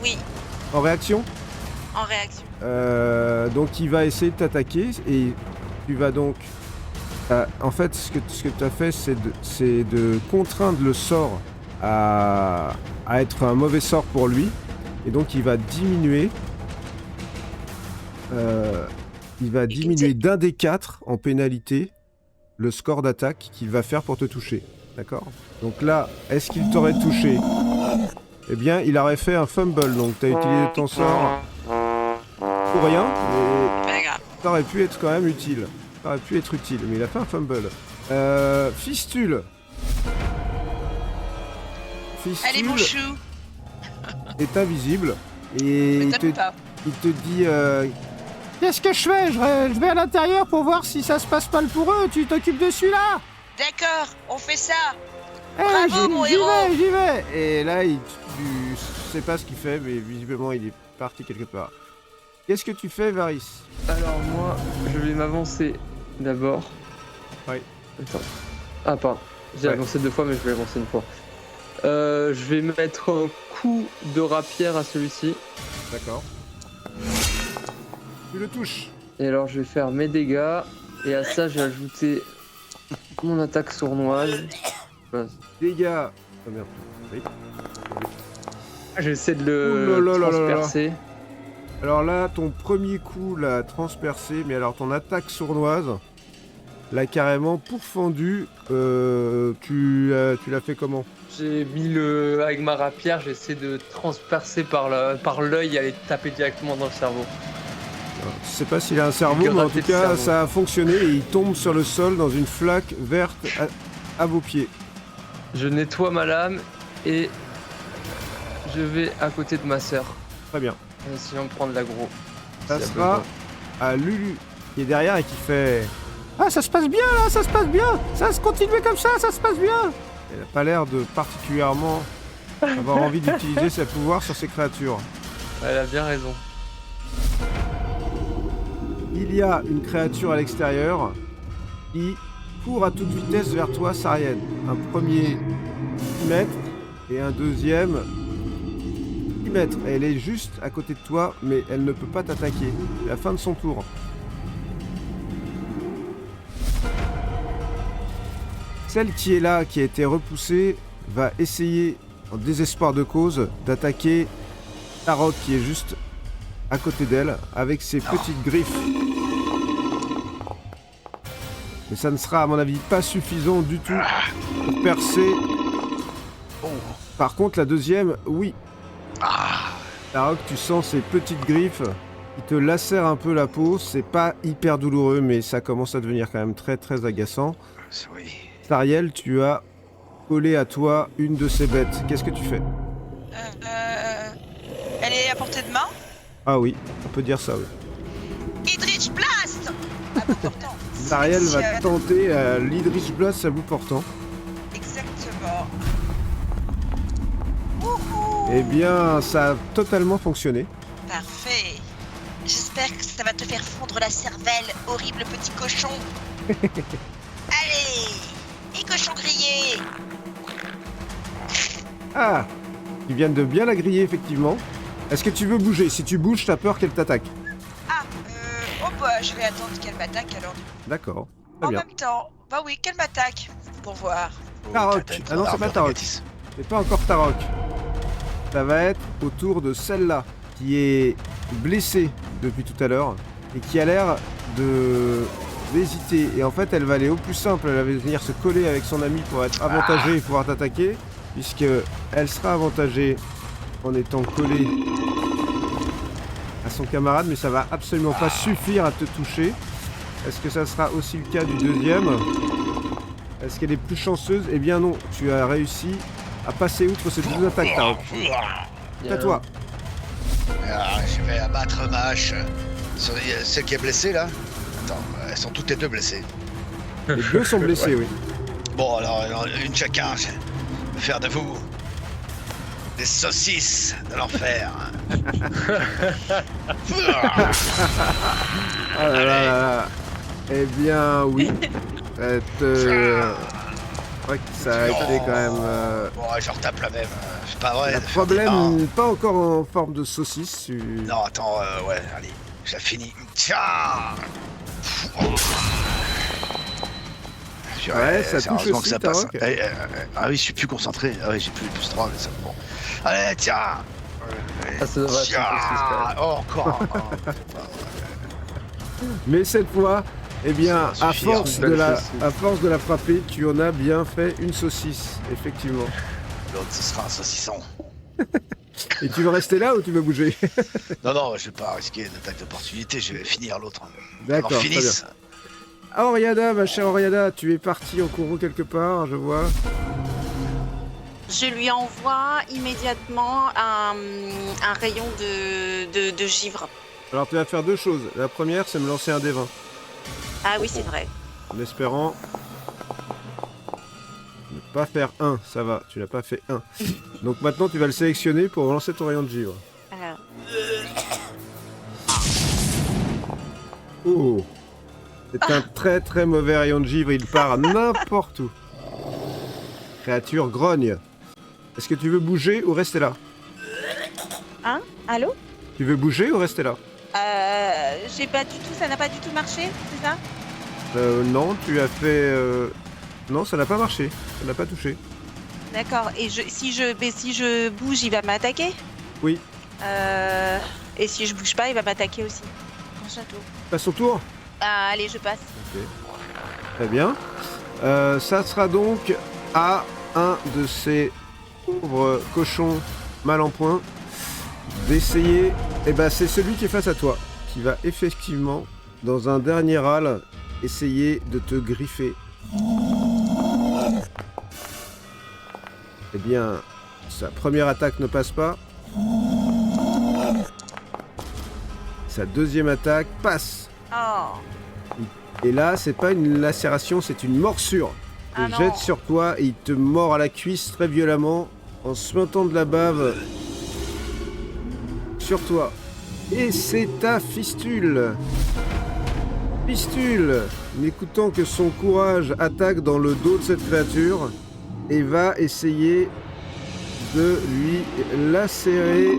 Speaker 6: Oui,
Speaker 1: En réaction?
Speaker 6: en réaction.
Speaker 1: Donc il va essayer de t'attaquer et tu vas donc... en fait, ce que tu as fait, c'est de contraindre le sort à être un mauvais sort pour lui. Et donc il va diminuer... il va diminuer d'un des 4 en pénalité le score d'attaque qu'il va faire pour te toucher. D'accord? Donc là, est-ce qu'il t'aurait touché? Eh bien, il aurait fait un fumble, donc tu as utilisé ton sort pour rien, mais
Speaker 6: Pas grave.
Speaker 1: ça aurait pu être quand même utile. Ça aurait pu être utile, mais il a fait un fumble. Fistule.
Speaker 4: Allez, mon
Speaker 1: Fistule
Speaker 4: chou.
Speaker 1: est invisible et
Speaker 4: Mais
Speaker 1: il
Speaker 4: t'aimes
Speaker 1: te,
Speaker 4: pas.
Speaker 1: il te dit qu'est-ce que je fais? Je vais à l'intérieur pour voir si ça se passe mal pour eux. Tu t'occupes de celui-là?
Speaker 4: D'accord, on fait ça.
Speaker 1: Eh,
Speaker 4: Bravo, mon héros.
Speaker 1: j'y vais. Et là, tu sais pas ce qu'il fait, mais visiblement, il est parti quelque part. Qu'est-ce que tu fais, Varys?
Speaker 3: Alors moi, je vais m'avancer d'abord.
Speaker 1: Oui.
Speaker 3: Attends. Ah pardon. J'ai
Speaker 1: Ouais.
Speaker 3: avancé 2 fois, mais je vais avancer une fois. Je vais mettre un coup de rapière à celui-ci.
Speaker 1: D'accord. Tu le touches.
Speaker 3: Et alors je vais faire mes dégâts. Et à ça, j'ai ajouté mon attaque sournoise. Voilà.
Speaker 1: Dégâts. Oh merde. Oui.
Speaker 3: J'essaie de
Speaker 1: Ouh là
Speaker 3: le
Speaker 1: là là là là.
Speaker 3: transpercer.
Speaker 1: Alors là, ton premier coup l'a transpercé, mais alors ton attaque sournoise l'a carrément pourfendu. Tu l'as fait comment?
Speaker 3: J'ai mis avec ma rapière, j'essaie de transpercer par l'œil et aller taper directement dans le cerveau.
Speaker 1: Je sais pas s'il a un cerveau, mais en
Speaker 3: Gratter
Speaker 1: tout
Speaker 3: le
Speaker 1: cas,
Speaker 3: cerveau.
Speaker 1: ça a fonctionné et il tombe sur le sol dans une flaque verte à vos pieds.
Speaker 3: Je nettoie ma lame et je vais à côté de ma sœur.
Speaker 1: Très bien.
Speaker 3: Essayons de prendre l'aggro.
Speaker 1: Ça
Speaker 3: S'il y a
Speaker 1: sera
Speaker 3: besoin.
Speaker 1: à Lulu qui est derrière et qui fait Ah, ça se passe bien là, ça se passe bien, ça se continue comme ça se passe bien. Elle n'a pas l'air de particulièrement avoir envie d'utiliser ses pouvoirs sur ces créatures.
Speaker 3: Elle a bien raison.
Speaker 1: Il y a une créature à l'extérieur qui court à toute vitesse vers toi, Sarienne. Un premier 10 mètres et un deuxième 10 mètres. Elle est juste à côté de toi, mais elle ne peut pas t'attaquer. C'est la fin de son tour. Celle qui est là, qui a été repoussée, va essayer, en désespoir de cause, d'attaquer Tarok qui est juste à côté d'elle, avec ses petites griffes. Mais ça ne sera, à mon avis, pas suffisant du tout pour percer. Par contre, la deuxième, oui. Tarok, tu sens ces petites griffes qui te lacèrent un peu la peau. C'est pas hyper douloureux, mais ça commence à devenir quand même très très agaçant.
Speaker 2: Oui.
Speaker 1: Sariel, tu as collé à toi une de ces bêtes. Qu'est-ce que tu fais?
Speaker 4: Elle est à portée de main.
Speaker 1: Ah oui, on peut dire ça, oui.
Speaker 4: Eldritch Blast. À bout portant.
Speaker 1: Sariel va tenter l'Idris Blast à bout portant.
Speaker 4: Exactement. Wouhou.
Speaker 1: Eh bien, ça a totalement fonctionné.
Speaker 4: Parfait. J'espère que ça va te faire fondre la cervelle, horrible petit cochon. Allez, et cochon grillé.
Speaker 1: Ah, ils viennent de bien la griller, effectivement. Est-ce que tu veux bouger? Si tu bouges, t'as peur qu'elle t'attaque.
Speaker 4: Ah, oh bah je vais attendre qu'elle m'attaque alors.
Speaker 1: D'accord, très
Speaker 4: En
Speaker 1: bien.
Speaker 4: même temps, bah oui, qu'elle m'attaque. Pour voir.
Speaker 1: Tarok. Ah non, c'est pas Tarok. C'est pas encore Tarok. Ça va être au tour de celle-là, qui est blessée depuis tout à l'heure, et qui a l'air d'hésiter. Et en fait, elle va aller au plus simple, elle va venir se coller avec son ami pour être avantagée et pouvoir t'attaquer, puisque elle sera avantagée en étant collée à son camarade, mais ça va absolument pas suffire à te toucher. Est-ce que ça sera aussi le cas du deuxième? Est-ce qu'elle est plus chanceuse? Eh bien non, tu as réussi à passer outre ces deux attaques, Tarok. C'est à toi.
Speaker 2: Je vais abattre ma hache. Celle qui est blessée là. Attends, elles sont toutes les deux blessées.
Speaker 1: Les deux sont blessés, oui.
Speaker 2: Bon alors, une chacun. Je vais faire de vous des saucisses de l'enfer.
Speaker 1: Ah là là là là. Eh bien, oui. Ouais, ça a été quand même.
Speaker 2: Bon, je retape la même. C'est pas vrai.
Speaker 1: Le problème, pas encore en forme de saucisse.
Speaker 2: Non, attends, ouais, allez, je la finis. Tiens.
Speaker 1: Ouais, ça touche
Speaker 2: heureusement
Speaker 1: aussi,
Speaker 2: que ça passe.
Speaker 1: Tarok.
Speaker 2: Ah oui, je suis plus concentré. Ah oui, j'ai plus plus 3, mais ça bon. Allez, tiens.
Speaker 3: Ah, ça devrait être
Speaker 2: Tiens.
Speaker 3: un saucisse, quand même.
Speaker 2: Oh, encore.
Speaker 1: Mais cette fois, eh bien,
Speaker 2: Ça va
Speaker 1: à
Speaker 2: suffire.
Speaker 1: force,
Speaker 3: Une belle
Speaker 1: de
Speaker 3: saucisse.
Speaker 1: à force de la frapper, tu en as bien fait une saucisse, effectivement.
Speaker 2: L'autre, ce sera un saucisson.
Speaker 1: Et tu veux rester là ou tu veux bouger?
Speaker 2: Non, je vais pas risquer une attaque d'opportunité. Je vais finir l'autre.
Speaker 1: D'accord,
Speaker 2: Alors,
Speaker 1: très bien.
Speaker 2: finisse.
Speaker 1: Oriada, ma chère Oriada, tu es parti en courant quelque part, je vois.
Speaker 6: Je lui envoie immédiatement un rayon de givre.
Speaker 1: Alors tu vas faire deux choses. La première, c'est me lancer un des 20.
Speaker 6: Ah oui, c'est vrai.
Speaker 1: En espérant Pas faire 1, ça va, tu n'as pas fait 1. Donc maintenant tu vas le sélectionner pour lancer ton rayon de givre.
Speaker 6: Alors,
Speaker 1: Oh, c'est un très très mauvais rayon de givre, il part n'importe où. Créature grogne. Est-ce que tu veux bouger ou rester là?
Speaker 6: allô?
Speaker 1: Tu veux bouger ou rester là?
Speaker 6: J'ai pas du tout, ça n'a pas du tout marché, c'est ça?
Speaker 1: Non, tu as fait... Non, ça n'a pas marché, ça n'a pas touché.
Speaker 6: D'accord, et si je bouge, il va m'attaquer?
Speaker 1: Oui.
Speaker 6: Et si je bouge pas, il va m'attaquer aussi. Mon château.
Speaker 1: Passe au tour.
Speaker 6: Ah, allez, je passe.
Speaker 1: Très bien. Ça sera donc à un de ces pauvres cochons mal en point d'essayer... Eh ben, c'est celui qui est face à toi, qui va effectivement, dans un dernier râle, essayer de te griffer. Eh bien, sa première attaque ne passe pas. Sa deuxième attaque passe.
Speaker 6: Oh.
Speaker 1: Et là, c'est pas une lacération, c'est une morsure. Il
Speaker 6: Ah
Speaker 1: te
Speaker 6: non.
Speaker 1: jette sur toi et il te mord à la cuisse très violemment en suintant de la bave sur toi. Et c'est ta fistule. Fistule, n'écoutant que son courage, attaque dans le dos de cette créature et va essayer de lui lacérer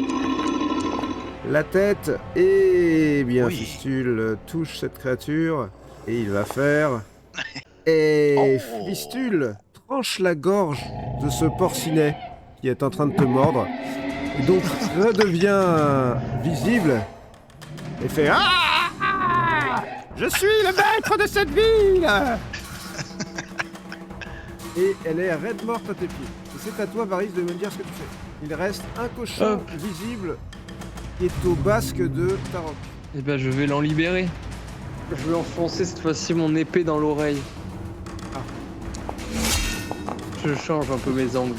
Speaker 1: la tête. Et bien,
Speaker 2: Oui.
Speaker 1: Fistule touche cette créature et il va faire... Et
Speaker 2: Oh.
Speaker 1: Fistule tranche la gorge de ce porcinet qui est en train de te mordre. Et donc redevient visible et fait Ah, je suis le maître de cette ville. Et elle est raide morte à tes pieds. Et c'est à toi, Varys, de me dire ce que tu fais. Il reste un cochon
Speaker 3: Hop.
Speaker 1: visible qui est au basque de Tarok.
Speaker 3: Eh ben, je vais l'en libérer. Je vais enfoncer cette fois-ci mon épée dans l'oreille. Je change un peu mes angles.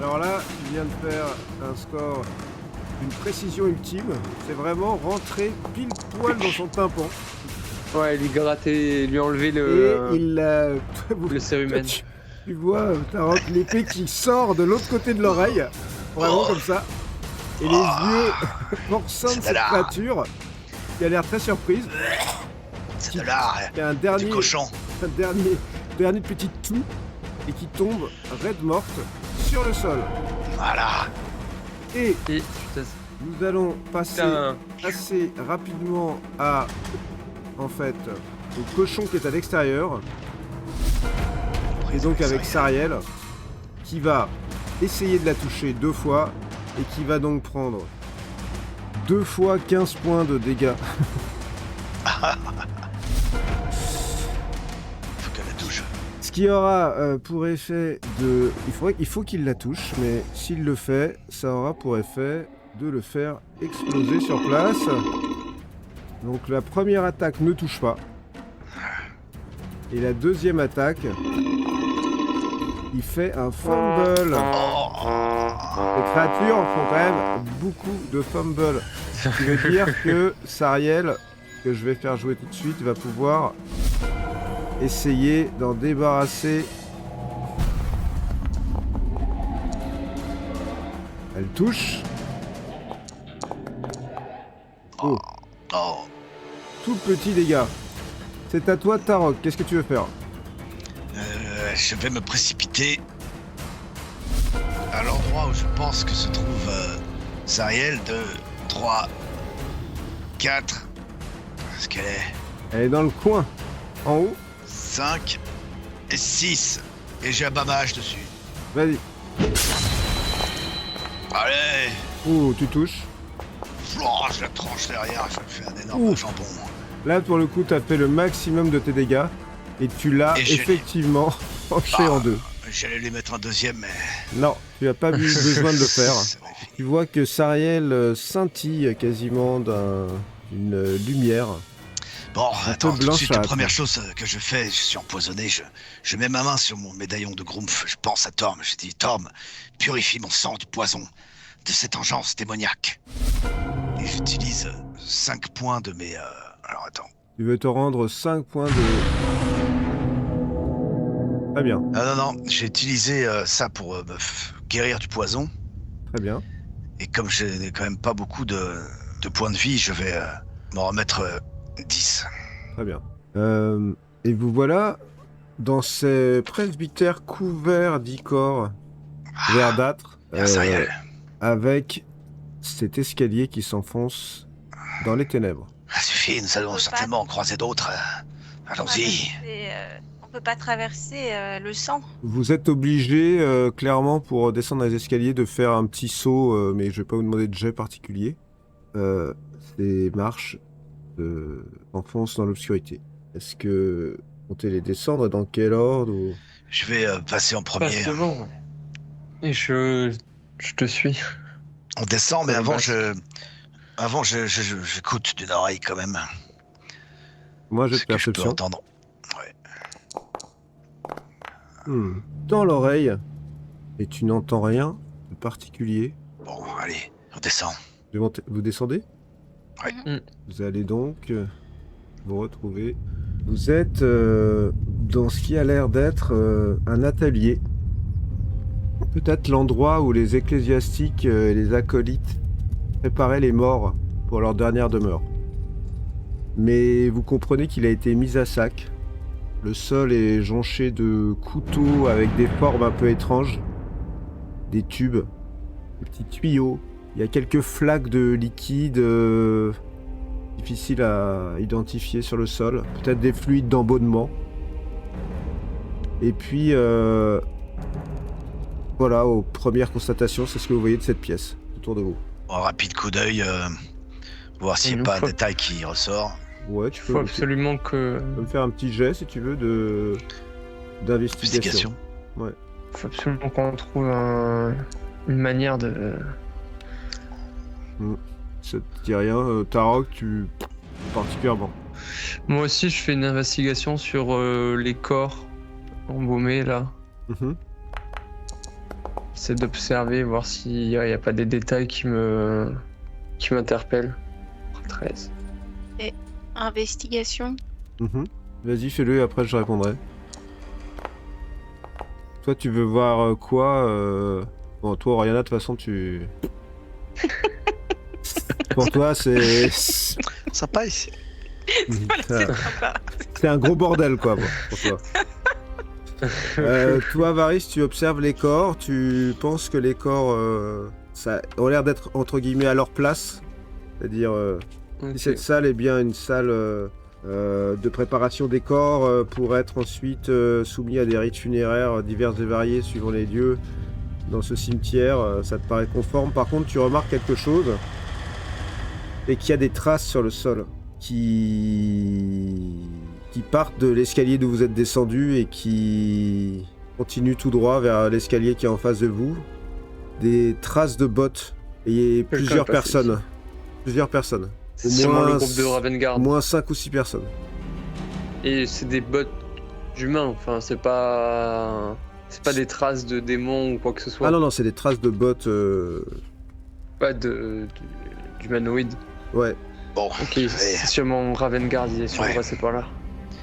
Speaker 1: Alors là, tu viens de faire un score d'une précision ultime. C'est vraiment rentrer pile poil dans son tympan.
Speaker 3: Ouais, lui gratter, lui enlever
Speaker 1: Et il a...
Speaker 3: le cérumen.
Speaker 1: Tu vois, Tarok, l'épée qui sort de l'autre côté de l'oreille. Vraiment comme ça. Et les yeux porcins de
Speaker 2: C'est
Speaker 1: cette
Speaker 2: là.
Speaker 1: créature qui a l'air très surprise.
Speaker 2: C'est de l'art,
Speaker 1: Il y a un
Speaker 2: du
Speaker 1: dernier,
Speaker 2: cochon.
Speaker 1: un dernier petit tout et qui tombe raide morte sur le sol.
Speaker 2: Voilà.
Speaker 1: Et
Speaker 3: Et putain,
Speaker 1: nous allons passer
Speaker 3: putain,
Speaker 1: assez rapidement à, en fait, au cochon qui est à l'extérieur. Et donc avec Sariel, qui va essayer de la toucher 2 fois, et qui va donc prendre 2 fois 15 points de dégâts.
Speaker 2: Faut qu'elle la touche.
Speaker 1: Ce qui aura pour effet de... Il faut qu'il la touche, mais s'il le fait, ça aura pour effet de le faire exploser sur place. Donc la première attaque ne touche pas. Et la deuxième attaque, il fait un fumble. Les créatures font quand même beaucoup de fumble. Ce qui veut dire que Sariel, que je vais faire jouer tout de suite, va pouvoir essayer d'en débarrasser. Elle touche. Oh,
Speaker 2: Oh,
Speaker 1: tout petit dégât. C'est à toi, Tarok. Qu'est-ce que tu veux faire?
Speaker 2: je vais me précipiter à l'endroit où je pense que se trouve Sariel. 2, 3, 4. Est-ce qu'elle est
Speaker 1: Elle est dans le coin. En haut.
Speaker 2: 5 et 6. Et j'ai un bamage dessus.
Speaker 1: Vas-y.
Speaker 2: Allez.
Speaker 1: Oh, tu touches.
Speaker 2: Oh, je la tranche derrière, je me fais un énorme
Speaker 1: Ouf.
Speaker 2: jambon.
Speaker 1: Là, pour le coup, tu as fait le maximum de tes dégâts. Et tu l'as
Speaker 2: Et je l'ai.
Speaker 1: effectivement tranché en 2.
Speaker 2: J'allais les mettre en deuxième, mais...
Speaker 1: Non, tu n'as pas eu besoin de le faire.
Speaker 2: Ça va être fini.
Speaker 1: Tu vois que Sariel scintille quasiment d'une lumière.
Speaker 2: Bon,
Speaker 1: Un
Speaker 2: attends,
Speaker 1: peu
Speaker 2: tout de suite, la
Speaker 1: blanchâtre.
Speaker 2: première chose que je fais, je suis empoisonné, je mets ma main sur mon médaillon de Grumpf, je pense à Torm, je dis, Torm, purifie mon sang du poison, de cette engeance démoniaque. Et j'utilise 5 points de mes... Alors attends,
Speaker 1: Tu veux te rendre 5 points de... Très bien,
Speaker 2: Ah non, j'ai utilisé ça pour guérir du poison.
Speaker 1: très bien.
Speaker 2: Et comme je n'ai quand même pas beaucoup de points de vie, je vais m'en remettre 10.
Speaker 1: Très bien. Et vous voilà dans ces presbytères couverts d'icors verdâtres,
Speaker 2: Sérieux.
Speaker 1: avec cet escalier qui s'enfonce dans les ténèbres.
Speaker 2: Ça suffit, nous allons
Speaker 6: peut
Speaker 2: certainement en croiser d'autres. Allons-y.
Speaker 6: On peut pas traverser le sang.
Speaker 1: Vous êtes obligé, clairement, pour descendre les escaliers, de faire un petit saut, mais je vais pas vous demander de jet particulier. Ces marches enfoncent dans l'obscurité. Est-ce que vous comptez les descendre? Dans quel ordre ou...
Speaker 2: Je vais passer en premier.
Speaker 3: Passe devant. Et je te suis.
Speaker 2: On descend, mais avant,
Speaker 3: Passe.
Speaker 2: j'écoute d'une oreille quand même.
Speaker 1: Moi, j'ai
Speaker 2: Ce
Speaker 1: de
Speaker 2: que je peux
Speaker 1: perception.
Speaker 2: entendre.
Speaker 1: Dans l'oreille, et tu n'entends rien de particulier.
Speaker 2: Bon, allez, on descend.
Speaker 1: Vous descendez?
Speaker 2: Ouais.
Speaker 1: Vous allez donc vous retrouver. Vous êtes dans ce qui a l'air d'être un atelier. Peut-être l'endroit où les ecclésiastiques et les acolytes préparaient les morts pour leur dernière demeure. Mais vous comprenez qu'il a été mis à sac. Le sol est jonché de couteaux avec des formes un peu étranges. Des tubes, des petits tuyaux. Il y a quelques flaques de liquide difficiles à identifier sur le sol. Peut-être des fluides d'embonnement. Et puis, voilà, aux premières constatations, c'est ce que vous voyez de cette pièce, autour de vous.
Speaker 2: Un rapide coup d'œil, voir s'il n'y a pas un détail qui ressort.
Speaker 1: Ouais, tu
Speaker 3: Faut
Speaker 1: peux
Speaker 3: absolument que.
Speaker 1: me faire un petit jet, si tu veux, d'investigation.
Speaker 2: Investigation.
Speaker 3: Faut absolument qu'on trouve une manière de.
Speaker 1: Ça te dit rien. Tarok, particulièrement.
Speaker 3: Moi aussi, je fais une investigation sur les corps embaumés là.
Speaker 1: Mhm.
Speaker 3: C'est d'observer, voir s'il n'y a pas des détails qui m'interpellent. 13.
Speaker 6: Investigation.
Speaker 1: Mhm. Vas-y, fais-le et après je répondrai. Toi, tu veux voir quoi Bon, toi, Oriana, de toute façon, tu... Pour toi, c'est...
Speaker 2: Sympa ici.
Speaker 1: C'est un gros bordel, quoi, pour toi. Toi, Varys, tu observes les corps. Tu penses que les corps ça ont l'air d'être, entre guillemets, à leur place. C'est-à-dire...
Speaker 3: Ok.
Speaker 1: Cette salle est bien une salle de préparation des corps pour être ensuite soumis à des rites funéraires divers et variés suivant les lieux dans ce cimetière. Ça te paraît conforme. Par contre, tu remarques quelque chose et qu'il y a des traces sur le sol qui partent de l'escalier d'où vous êtes descendu et qui continuent tout droit vers l'escalier qui est en face de vous. Des traces de bottes et plusieurs personnes. Plusieurs personnes.
Speaker 3: C'est
Speaker 1: Au
Speaker 3: sûrement
Speaker 1: moins
Speaker 3: le groupe de Ravengard.
Speaker 1: Au moins 5 ou 6 personnes.
Speaker 3: Et c'est des bottes d'humains, enfin c'est pas des traces de démons ou quoi que ce soit.
Speaker 1: Ah non, c'est des traces de bottes.
Speaker 3: Pas d'humanoïdes.
Speaker 1: Ouais.
Speaker 2: Bon,
Speaker 3: Ok, c'est sûrement Ravengard, il est sûrement
Speaker 2: Ouais.
Speaker 3: passé par là.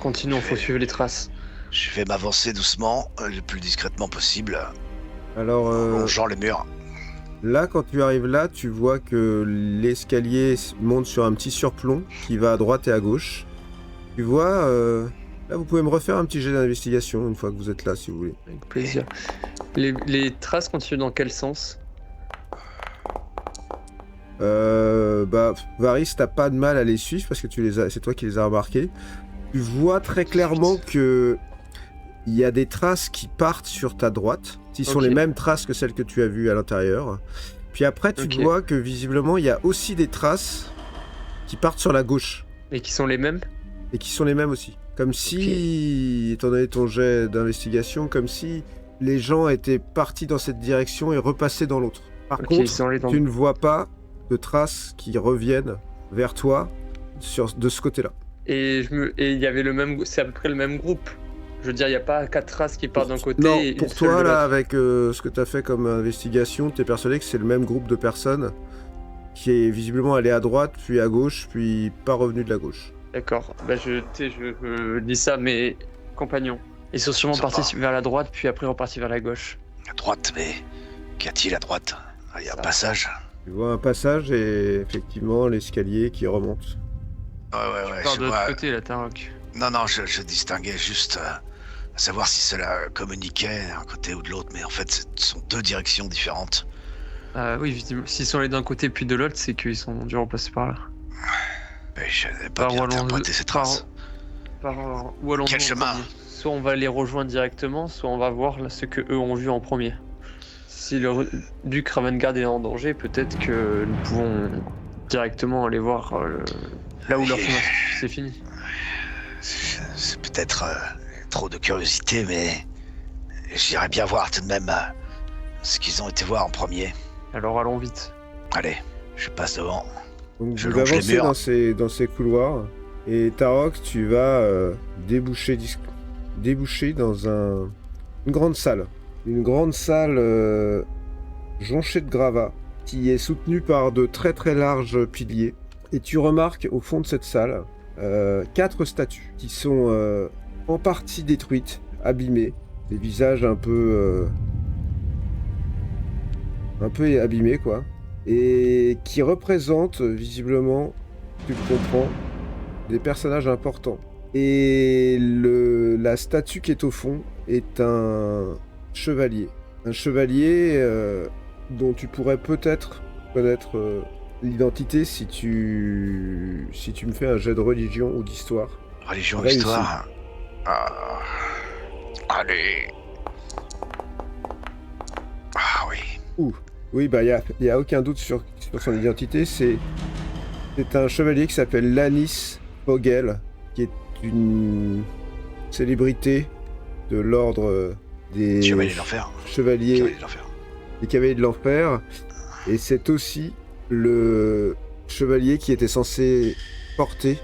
Speaker 3: Continuons, faut suivre les traces.
Speaker 2: je vais m'avancer doucement, le plus discrètement possible,
Speaker 1: Alors
Speaker 2: en longeant les murs.
Speaker 1: là, quand tu arrives là, tu vois que l'escalier monte sur un petit surplomb qui va à droite et à gauche. Tu vois, là, vous pouvez me refaire un petit jet d'investigation une fois que vous êtes là, si vous voulez.
Speaker 3: Avec plaisir. Les traces continuent dans quel sens?
Speaker 1: Varys, t'as pas de mal à les suivre parce que c'est toi qui les as remarqués. Tu vois très clairement que il y a des traces qui partent sur ta droite, qui sont
Speaker 3: Ok.
Speaker 1: les mêmes traces que celles que tu as vues à l'intérieur. Puis après, tu
Speaker 3: Ok.
Speaker 1: vois que visiblement, il y a aussi des traces qui partent sur la gauche
Speaker 3: Et qui sont les mêmes?
Speaker 1: et qui sont les mêmes aussi. Comme si, étant donné ton jet d'investigation, comme si les gens étaient partis dans cette direction et repassés dans l'autre. Par
Speaker 3: Ok,
Speaker 1: contre,
Speaker 3: ils sont allés dans...
Speaker 1: tu ne vois pas de traces qui reviennent vers toi de ce côté-là.
Speaker 3: Et il y avait le même... C'est à peu près le même groupe. Je veux dire, il n'y a pas 4 traces qui partent d'un côté
Speaker 1: Non,
Speaker 3: et
Speaker 1: pour
Speaker 3: une seule
Speaker 1: toi,
Speaker 3: de
Speaker 1: là,
Speaker 3: l'autre.
Speaker 1: avec ce que tu as fait comme investigation, tu es persuadé que c'est le même groupe de personnes qui est visiblement allé à droite, puis à gauche, puis pas revenu de la gauche.
Speaker 3: D'accord. Bah, je dis ça à mes compagnons. Ils sont sûrement
Speaker 2: Ils sont
Speaker 3: partis vers la droite, puis après repartis vers la gauche.
Speaker 2: À droite, mais qu'y a-t-il à droite? Il y a un
Speaker 3: Ça.
Speaker 2: passage.
Speaker 1: Tu vois un passage et effectivement l'escalier qui remonte.
Speaker 2: Ouais,
Speaker 3: Par
Speaker 2: je
Speaker 3: de l'autre
Speaker 2: vois.
Speaker 3: côté, la Tarok.
Speaker 2: Non, je distinguais juste à savoir si cela communiquait d'un côté ou de l'autre, mais en fait, ce sont deux directions différentes.
Speaker 3: Oui, évidemment. S'ils sont allés d'un côté puis de l'autre, c'est qu'ils sont dû repasser par là.
Speaker 2: Mais je n'avais pas
Speaker 3: Par
Speaker 2: bien
Speaker 3: où allons-nous-
Speaker 2: interprété ces traces.
Speaker 3: Où allons-nous
Speaker 2: Quel
Speaker 3: en
Speaker 2: chemin?
Speaker 3: premier? Soit on va les rejoindre directement, soit on va voir ce que eux ont vu en premier. Si le duc Ravengard est en danger, peut-être que nous pouvons directement aller voir là où leur
Speaker 2: Oui.
Speaker 3: chemin c'est fini.
Speaker 2: C'est peut-être trop de curiosité, mais j'irais bien voir tout de même ce qu'ils ont été voir en premier.
Speaker 3: Alors allons vite.
Speaker 2: Allez, je passe devant.
Speaker 1: Donc
Speaker 2: Je
Speaker 1: vous
Speaker 2: longe les
Speaker 1: avancez
Speaker 2: murs.
Speaker 1: dans ces couloirs et Tarok, tu vas déboucher dans une grande salle. Une grande salle jonchée de gravats qui est soutenue par de très très larges piliers. Et tu remarques au fond de cette salle 4 statues qui sont en partie détruites, abîmées. Des visages un peu abîmés quoi. Et qui représentent visiblement, tu le comprends, des personnages importants. Et la statue qui est au fond est un chevalier. Un chevalier dont tu pourrais peut-être connaître l'identité si tu me fais un jet de religion ou d'histoire.
Speaker 2: Religion,
Speaker 1: Réussi.
Speaker 2: histoire. Ah. Allez. Ah oui.
Speaker 1: Oui, bah il y a aucun doute sur son identité. C'est un chevalier qui s'appelle Lannis Vogel, qui est une célébrité de l'ordre des
Speaker 2: Chevalier de l'enfer.
Speaker 1: chevaliers
Speaker 2: Chevalier de l'enfer.
Speaker 1: des cavaliers de l'enfer. Et c'est aussi le chevalier qui était censé porter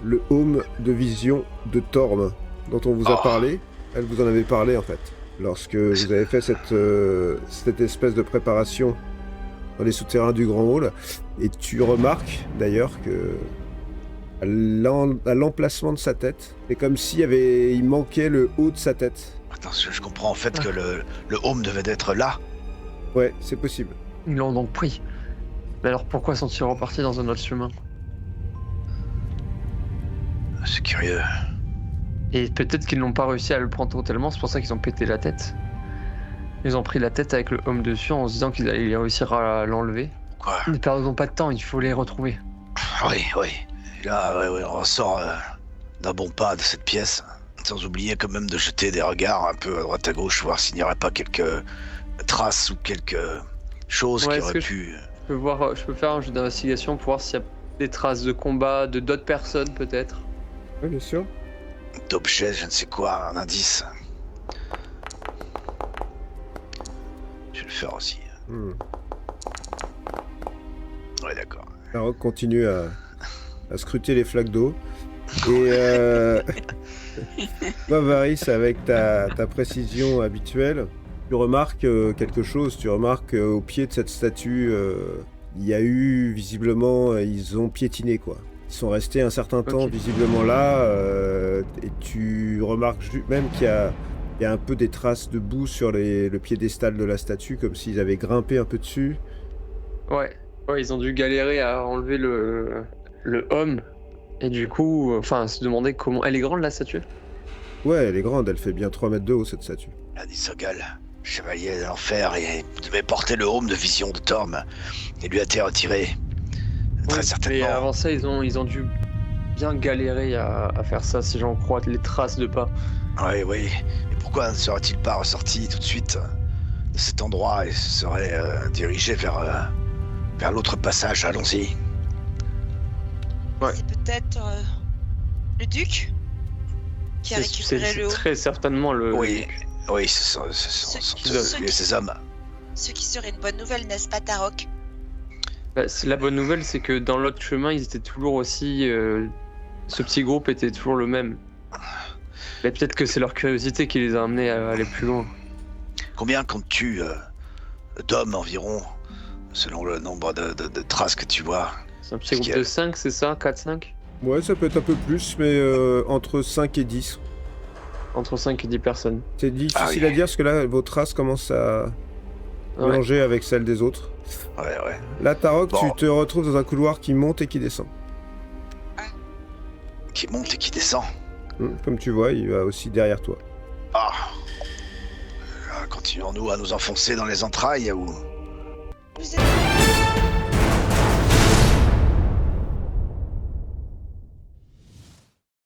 Speaker 1: le haume de vision de Torm, dont on vous a
Speaker 2: Oh.
Speaker 1: parlé. Elle vous en avait parlé en fait, lorsque vous avez fait cette espèce de préparation dans les souterrains du Grand Hall. Et tu remarques d'ailleurs que à l'emplacement de sa tête, c'est comme il manquait le haut de sa tête.
Speaker 2: Attends, je comprends en fait que le home devait être là.
Speaker 1: Ouais, c'est possible.
Speaker 3: Ils l'ont donc pris. Mais alors pourquoi sont-ils repartis dans un autre chemin?
Speaker 2: C'est curieux.
Speaker 3: Et peut-être qu'ils n'ont pas réussi à le prendre totalement, c'est pour ça qu'ils ont pété la tête. Ils ont pris la tête avec le homme dessus en se disant qu'ils allaient réussir à l'enlever.
Speaker 2: Quoi?
Speaker 3: Ne perdons pas de temps, il faut les retrouver.
Speaker 2: Oui. Et là, ouais, on ressort d'un bon pas de cette pièce. Sans oublier quand même de jeter des regards un peu à droite à gauche, voir s'il n'y aurait pas quelques traces ou quelques choses
Speaker 3: Ouais,
Speaker 2: qui
Speaker 3: est-ce
Speaker 2: auraient
Speaker 3: que
Speaker 2: pu...
Speaker 3: Je peux faire un jeu d'investigation pour voir s'il y a des traces de combat de d'autres personnes peut-être.
Speaker 1: Oui, bien sûr.
Speaker 2: d'objets, je ne sais quoi, un indice. Je vais le faire aussi. Ouais, d'accord.
Speaker 1: Tarok continue à scruter les flaques d'eau. Et toi, Varys, avec ta précision habituelle, tu remarques quelque chose. Tu remarques qu'au pied de cette statue, il y a eu, visiblement, ils ont piétiné, quoi. Ils sont restés un certain temps, visiblement, là. Et tu remarques même qu'il y a un peu des traces de boue sur le piédestal de la statue, comme s'ils avaient grimpé un peu dessus.
Speaker 3: Ouais, ils ont dû galérer à enlever le homme. Et du coup, se demander comment... Elle est grande, la statue?
Speaker 1: Ouais, elle est grande, elle fait bien 3 mètres de haut, cette statue.
Speaker 2: Lannis Vogel, chevalier de l'enfer, et devait porter le haume de vision de Torm. Il lui a été retiré. Très
Speaker 3: Oui,
Speaker 2: certainement.
Speaker 3: Mais avant ça, ils ont dû bien galérer à faire ça, si j'en crois les traces de pas.
Speaker 2: Oui. Et pourquoi ne serait-il pas ressorti tout de suite de cet endroit et se serait dirigé vers l'autre passage? Allons-y.
Speaker 3: Ouais.
Speaker 4: C'est peut-être le duc qui a récupéré le haut.
Speaker 3: Très certainement le...
Speaker 2: Oui, ce sont ces hommes.
Speaker 4: Ce qui serait une bonne nouvelle, n'est-ce pas, Tarok?
Speaker 3: La bonne nouvelle, c'est que dans l'autre chemin, ils étaient toujours aussi... ce petit groupe était toujours le même. Mais peut-être que c'est leur curiosité qui les a amenés à aller plus loin.
Speaker 2: Combien comptes-tu d'hommes environ, selon le nombre de traces que tu vois?
Speaker 3: C'est un petit groupe de 5, c'est ça? 4-5?
Speaker 1: Ouais, ça peut être un peu plus, mais entre 5 et 10.
Speaker 3: Entre 5 et 10 personnes.
Speaker 1: C'est difficile
Speaker 2: Ah oui.
Speaker 1: à dire parce que là, vos traces commencent à
Speaker 3: Ouais.
Speaker 1: mélanger avec celles des autres.
Speaker 2: Ouais, ouais.
Speaker 1: Là, Tarok,
Speaker 2: Bon.
Speaker 1: tu te retrouves dans un couloir qui monte et qui descend.
Speaker 2: Qui monte et qui descend.
Speaker 1: Comme tu vois, il va aussi derrière toi.
Speaker 2: Ah. Continuons-nous à nous enfoncer dans les entrailles ou